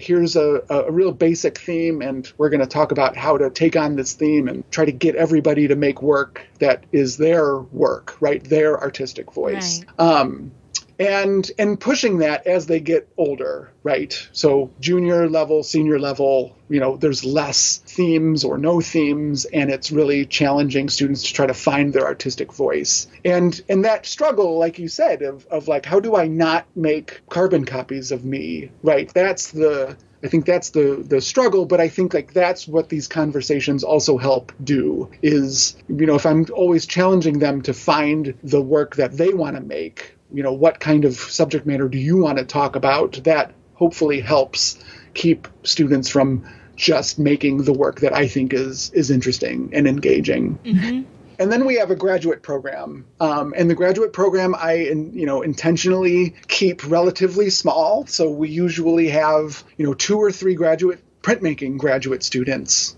here's a real basic theme, and we're going to talk about how to take on this theme and try to get everybody to make work that is their work, right? Their artistic voice. Right. And pushing that as they get older, right? So junior level, senior level, there's less themes or no themes, and it's really challenging students to try to find their artistic voice. And that struggle, like you said, of like, how do I not make carbon copies of me, right? I think that's the struggle, but I think like that's what these conversations also help do is, if I'm always challenging them to find the work that they want to make, what kind of subject matter do you want to talk about? That hopefully helps keep students from just making the work that I think is interesting and engaging. Mm-hmm. And then we have a graduate program. And the graduate program I intentionally keep relatively small. So we usually have, 2 or 3 printmaking graduate students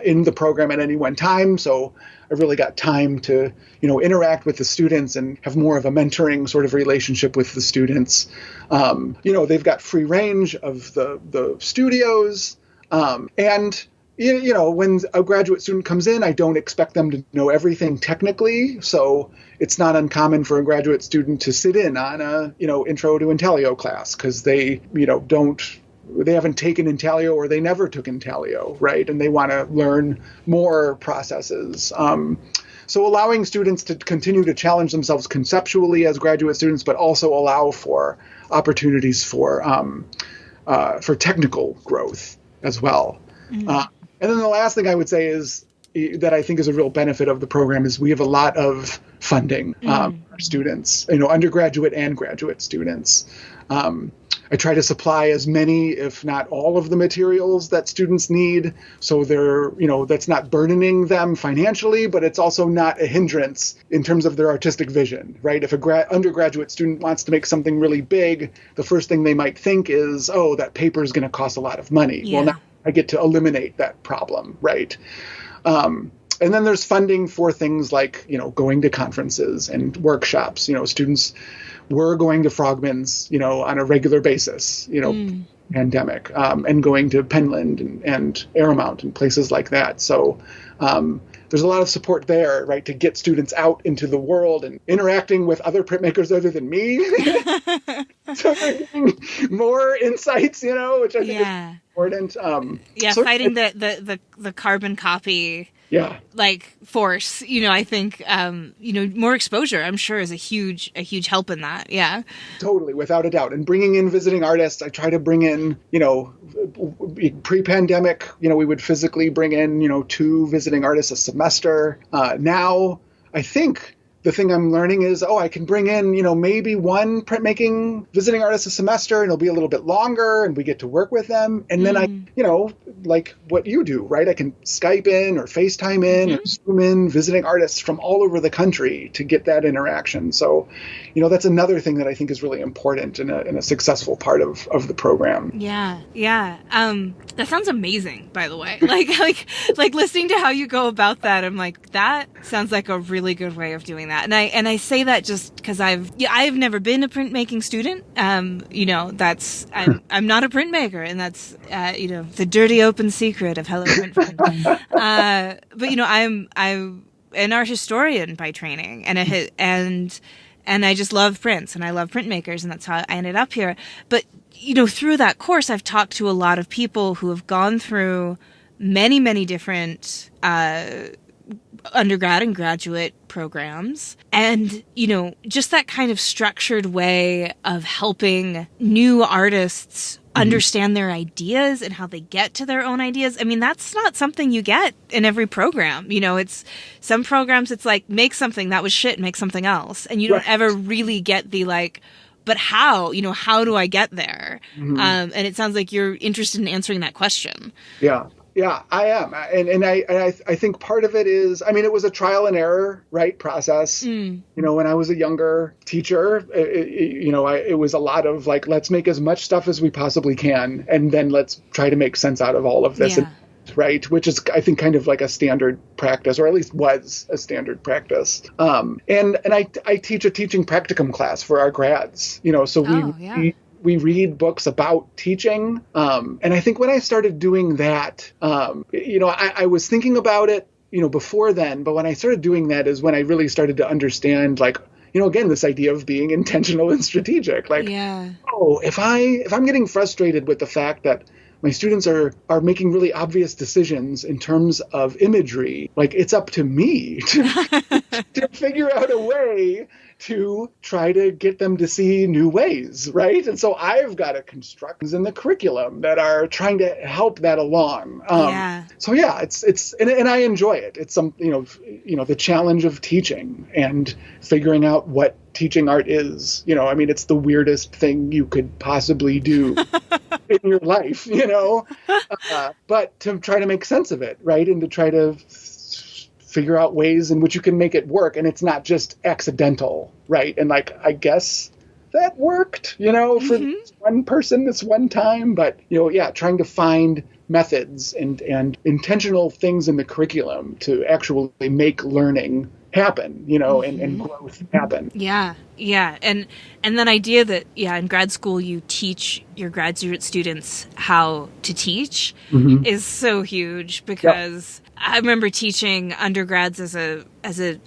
in the program at any one time. So I've really got time to, interact with the students and have more of a mentoring sort of relationship with the students. They've got free range of the studios. And when a graduate student comes in, I don't expect them to know everything technically. So it's not uncommon for a graduate student to sit in on a, intro to Intaglio class because they haven't taken Intaglio or they never took Intaglio, right? And they want to learn more processes. So allowing students to continue to challenge themselves conceptually as graduate students, but also allow for opportunities for technical growth as well. Mm-hmm. And then the last thing I would say is that I think is a real benefit of the program is we have a lot of funding for students, undergraduate and graduate students. I try to supply as many, if not all of the materials that students need. So they're, that's not burdening them financially, but it's also not a hindrance in terms of their artistic vision, right? If a undergraduate student wants to make something really big, the first thing they might think is, oh, that paper is going to cost a lot of money. Yeah. Well, now I get to eliminate that problem, right? And then there's funding for things like, going to conferences and workshops. Students were going to Frogman's, on a regular basis, pandemic, and going to Penland and Airmount and places like that. So there's a lot of support there, right, to get students out into the world and interacting with other printmakers other than me. So they're getting more insights, which I think is important. Fighting the carbon copy. Yeah. Like force, I think, more exposure, I'm sure, is a huge help in that. Yeah. Totally. Without a doubt. And bringing in visiting artists, I try to bring in, pre-pandemic, we would physically bring in, 2 visiting artists a semester. Now, I think the thing I'm learning is, I can bring in, maybe 1 printmaking visiting artist a semester, and it'll be a little bit longer, and we get to work with them. And then I, like what you do, right? I can Skype in or FaceTime in or Zoom in visiting artists from all over the country to get that interaction. So, that's another thing that I think is really important in a successful part of the program. Yeah. Yeah. That sounds amazing, by the way. Like listening to how you go about that, I'm like, that sounds like a really good way of doing that. And I say that just because I've never been a printmaking student. I'm not a printmaker, and that's the dirty open secret of Hello Print Friend. But I'm an art historian by training, and I just love prints and I love printmakers, and that's how I ended up here. But through that course, I've talked to a lot of people who have gone through many, many different undergrad and graduate programs, and just that kind of structured way of helping new artists understand their ideas and how they get to their own ideas. I mean, that's not something you get in every program. It's some programs, it's like, make something that was shit, make something else, and you don't ever really get the like, but how do I get there? And it sounds like you're interested in answering that question. Yeah, I am. And I think part of it is, it was a trial and error, right, process. When I was a younger teacher, it was a lot of like, let's make as much stuff as we possibly can, and then let's try to make sense out of all of this. Yeah. And right? Which is, I think, kind of like a standard practice, or at least was a standard practice. And I teach a teaching practicum class for our grads, so we read books about teaching. And I think when I started doing that, I was thinking about it, before then, but when I started doing that is when I really started to understand, like, again, this idea of being intentional and strategic. Like, if I'm getting frustrated with the fact that my students are making really obvious decisions in terms of imagery, like, it's up to me to figure out a way to try to get them to see new ways, right? And so I've got to construct things in the curriculum that are trying to help that along. So and I enjoy it. It's the challenge of teaching and figuring out what teaching art is. It's the weirdest thing you could possibly do in your life, but to try to make sense of it, right? And to try to figure out ways in which you can make it work, and it's not just accidental, right? And like, I guess that worked, for this one person this one time, but trying to find methods and intentional things in the curriculum to actually make learning happen, and growth happen. Yeah. And that idea that, in grad school you teach your graduate students how to teach is so huge, because I remember teaching undergrads as a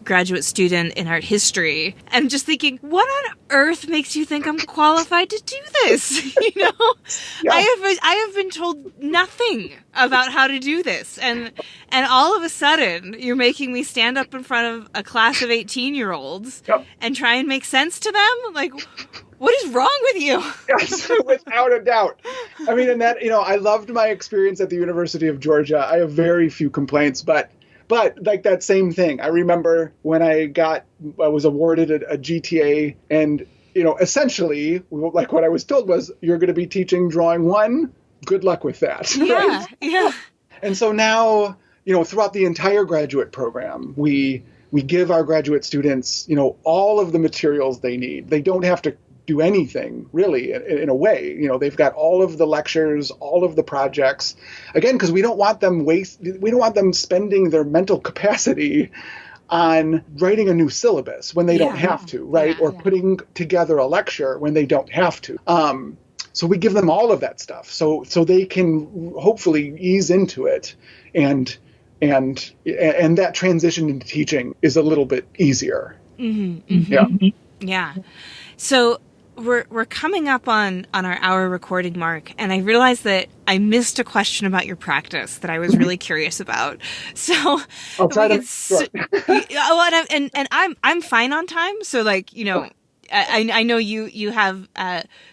graduate student in art history, and just thinking, what on earth makes you think I'm qualified to do this? I have been told nothing about how to do this, and all of a sudden you're making me stand up in front of a class of 18-year-olds and try and make sense to them. Like, what is wrong with you? Yes, without a doubt. I mean, and that, I loved my experience at the University of Georgia. I have very few complaints, but like that same thing. I remember when I was awarded a GTA, and, essentially, like, what I was told was, you're going to be teaching drawing 1. Good luck with that. Yeah, right? And so now, throughout the entire graduate program, we give our graduate students, all of the materials they need. They don't have to do anything, really, in a way. They've got all of the lectures, all of the projects, again, because we don't want them spending their mental capacity on writing a new syllabus when they don't have to, right? Or putting together a lecture when they don't have to. So we give them all of that stuff so they can hopefully ease into it, and that transition into teaching is a little bit easier. Yeah. So we're coming up on our hour recording mark, and I realized that I missed a question about your practice that I was really curious about. So I'll try to. And I'm fine on time. So, like, I know you have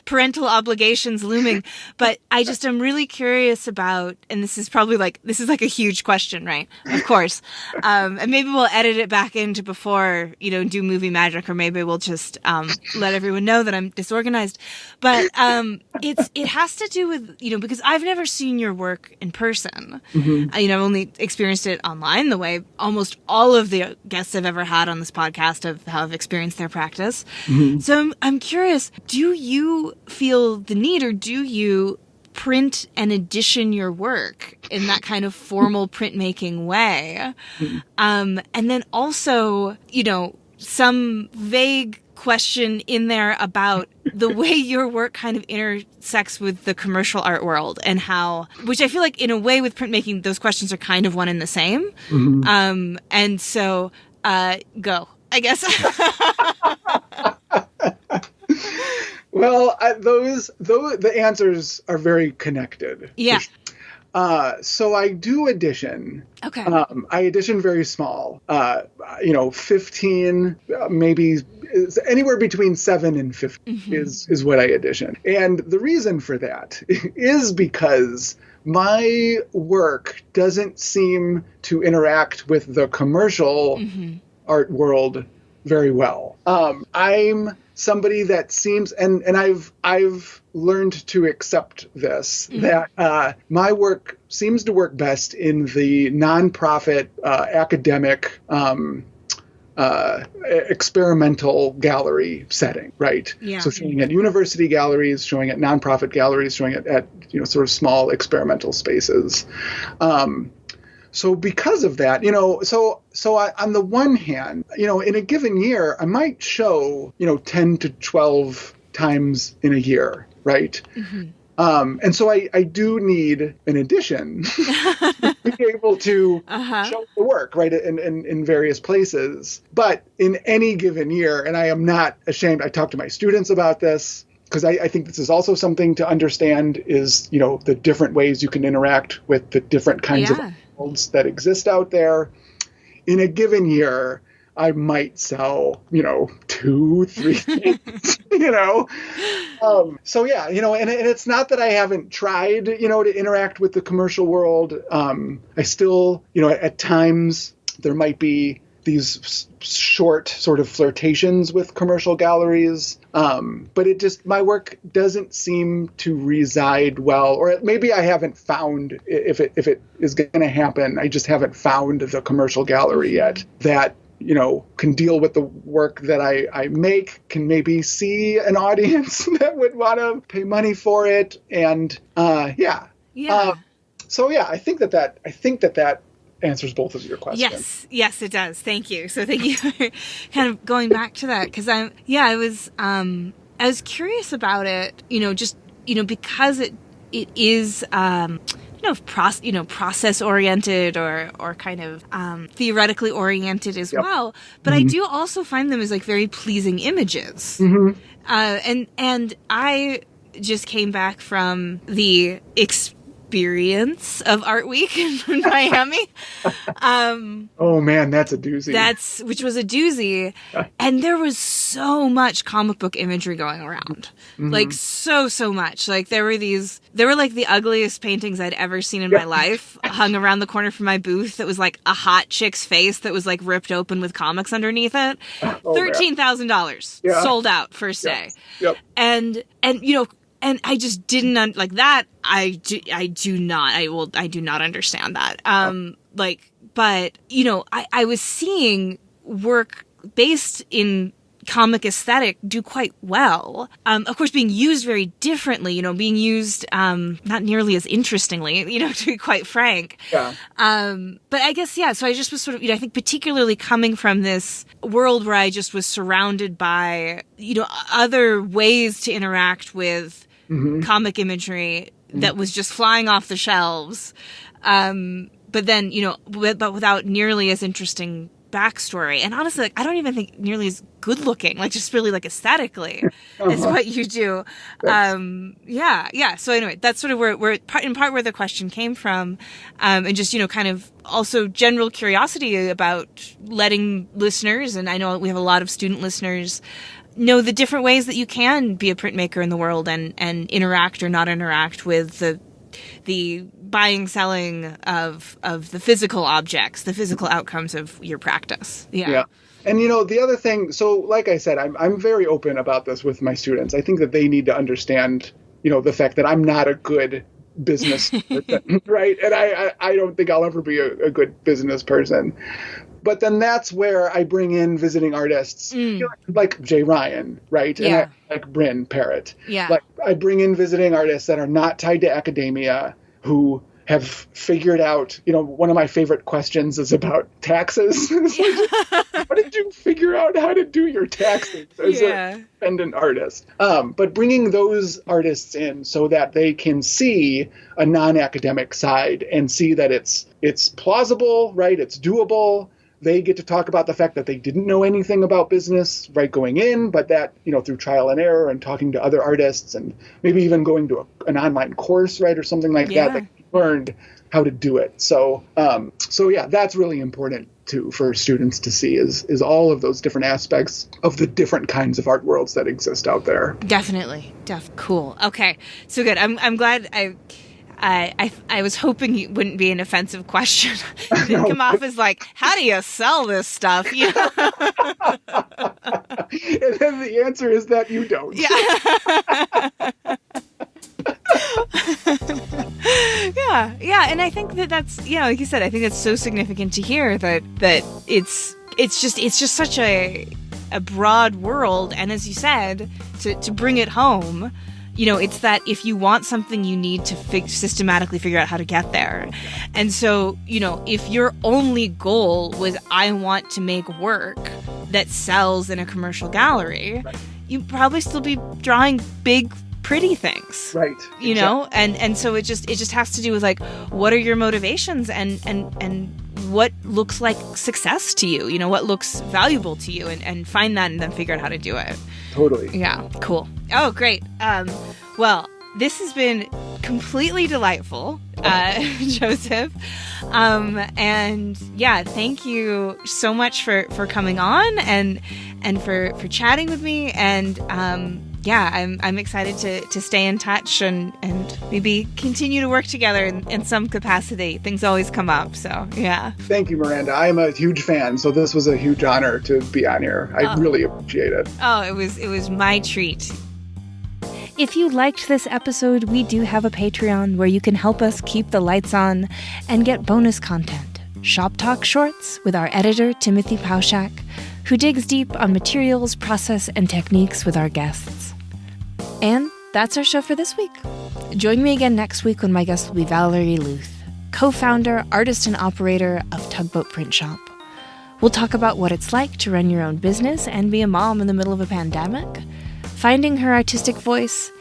parental obligations looming, but I just am really curious about, and this is like a huge question, right? Of course. And maybe we'll edit it back into before, do movie magic, or maybe we'll just let everyone know that I'm disorganized. But it has to do with, because I've never seen your work in person. I've only experienced it online, the way almost all of the guests I've ever had on this podcast have experienced their practice. So I'm curious, do you feel the need, or do you print and edition your work in that kind of formal printmaking way? And then also, some vague question in there about the way your work kind of intersects with the commercial art world, and how, which I feel like in a way with printmaking, those questions are kind of one and the same. And so, go, I guess. Well, the answers are very connected. Yeah. So I do edition. Okay. I edition very small. 15, maybe anywhere between 7 and 15 is what I edition. And the reason for that is because my work doesn't seem to interact with the commercial art world very well. I'm somebody that seems, and I've learned to accept this, that my work seems to work best in the nonprofit, academic experimental gallery setting, right? Yeah. So showing at university galleries, showing at nonprofit galleries, showing it at sort of small experimental spaces. So because of that, on the one hand, in a given year, I might show 10 to 12 times in a year, right? Mm-hmm. And so I do need an addition to be able to show the work, right, in various places. But in any given year, and I am not ashamed, I talk to my students about this, because I think this is also something to understand is, the different ways you can interact with the different kinds of worlds that exist out there. In a given year, I might sell, 2, 3 things, So yeah, and it's not that I haven't tried, to interact with the commercial world. I still, at times there might be these short sort of flirtations with commercial galleries. But my work doesn't seem to reside well, or maybe I haven't found, if it is going to happen, I just haven't found the commercial gallery yet that, can deal with the work that I make, can maybe see an audience that would want to pay money for it. And, so yeah, I think that answers both of your questions. Yes, it does. Thank you. So thank you for kind of going back to that, because I was curious about it, just, because it is, process oriented or kind of theoretically oriented as well. But I do also find them as like very pleasing images. And I just came back from the experience of Art Week in Miami. Oh man, that's a doozy. Which was a doozy. And there was so much comic book imagery going around. Like so much. Like there were like the ugliest paintings I'd ever seen in my life hung around the corner from my booth that was like a hot chick's face that was like ripped open with comics underneath it. $13,000 sold out first day. Yep. And I just didn't like that. I do not understand that. But I was seeing work based in comic aesthetic do quite well. Of course, being used very differently, being used not nearly as interestingly, to be quite frank. Yeah. But I guess, so I just was sort of, I think particularly coming from this world where I just was surrounded by, other ways to interact with comic imagery that was just flying off the shelves. But then, but without nearly as interesting backstory. And honestly, like, I don't even think nearly as good looking, like just really like aesthetically is what you do. So anyway, that's sort of where in part where the question came from. And just, kind of also general curiosity about letting listeners, and I know we have a lot of student listeners, know the different ways that you can be a printmaker in the world and interact or not interact with the buying, selling of the physical objects, the physical outcomes of your practice. Yeah. And, the other thing, so like I said, I'm very open about this with my students. I think that they need to understand, the fact that I'm not a good business person, right? And I don't think I'll ever be a good business person. But then that's where I bring in visiting artists, like Jay Ryan, right? Yeah. And like Bryn Parrott. Yeah. Like I bring in visiting artists that are not tied to academia, who have figured out, one of my favorite questions is about taxes. How did you figure out how to do your taxes as an independent artist? But bringing those artists in so that they can see a non-academic side and see that it's plausible, right? It's doable. They get to talk about the fact that they didn't know anything about business right going in, but that, through trial and error and talking to other artists and maybe even going to an online course, right, or something like that, they learned how to do it. So that's really important too for students to see is all of those different aspects of the different kinds of art worlds that exist out there. Definitely. Cool. Okay. So good. I'm glad I was hoping it wouldn't be an offensive question. It didn't come off as like, how do you sell this stuff? And then the answer is that you don't. Yeah. Yeah. And I think that's, like you said, I think that's so significant to hear that it's just such a broad world. And as you said, to bring it home, it's that if you want something, you need to systematically figure out how to get there. And so, if your only goal was, I want to make work that sells in a commercial gallery, right, you'd probably still be drawing big, pretty things. Right. And so it just has to do with, like, what are your motivations and what looks like success to you, what looks valuable to you, and find that and then figure out how to do it. Totally. Yeah. Cool. Oh, great. Well, this has been completely delightful, Joseph. And yeah, thank you so much for coming on and for chatting with me. And yeah, I'm excited to stay in touch and maybe continue to work together in some capacity. Things always come up, so yeah. Thank you, Miranda. I am a huge fan, so this was a huge honor to be on here. I really appreciate it. Oh, it was my treat. If you liked this episode, we do have a Patreon where you can help us keep the lights on and get bonus content. Shop Talk Shorts with our editor, Timothy Pauschak, who digs deep on materials, process, and techniques with our guests. And that's our show for this week. Join me again next week when my guest will be Valerie Luth, co-founder, artist, and operator of Tugboat Print Shop. We'll talk about what it's like to run your own business and be a mom in the middle of a pandemic, finding her artistic voice,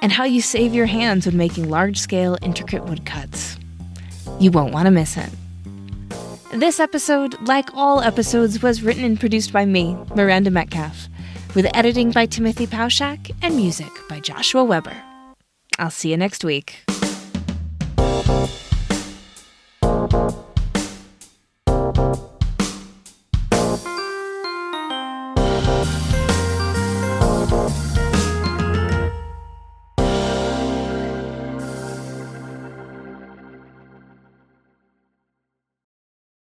and how you save your hands when making large-scale, intricate woodcuts. You won't want to miss it. This episode, like all episodes, was written and produced by me, Miranda Metcalf, with editing by Timothy Pauschak and music by Joshua Weber. I'll see you next week.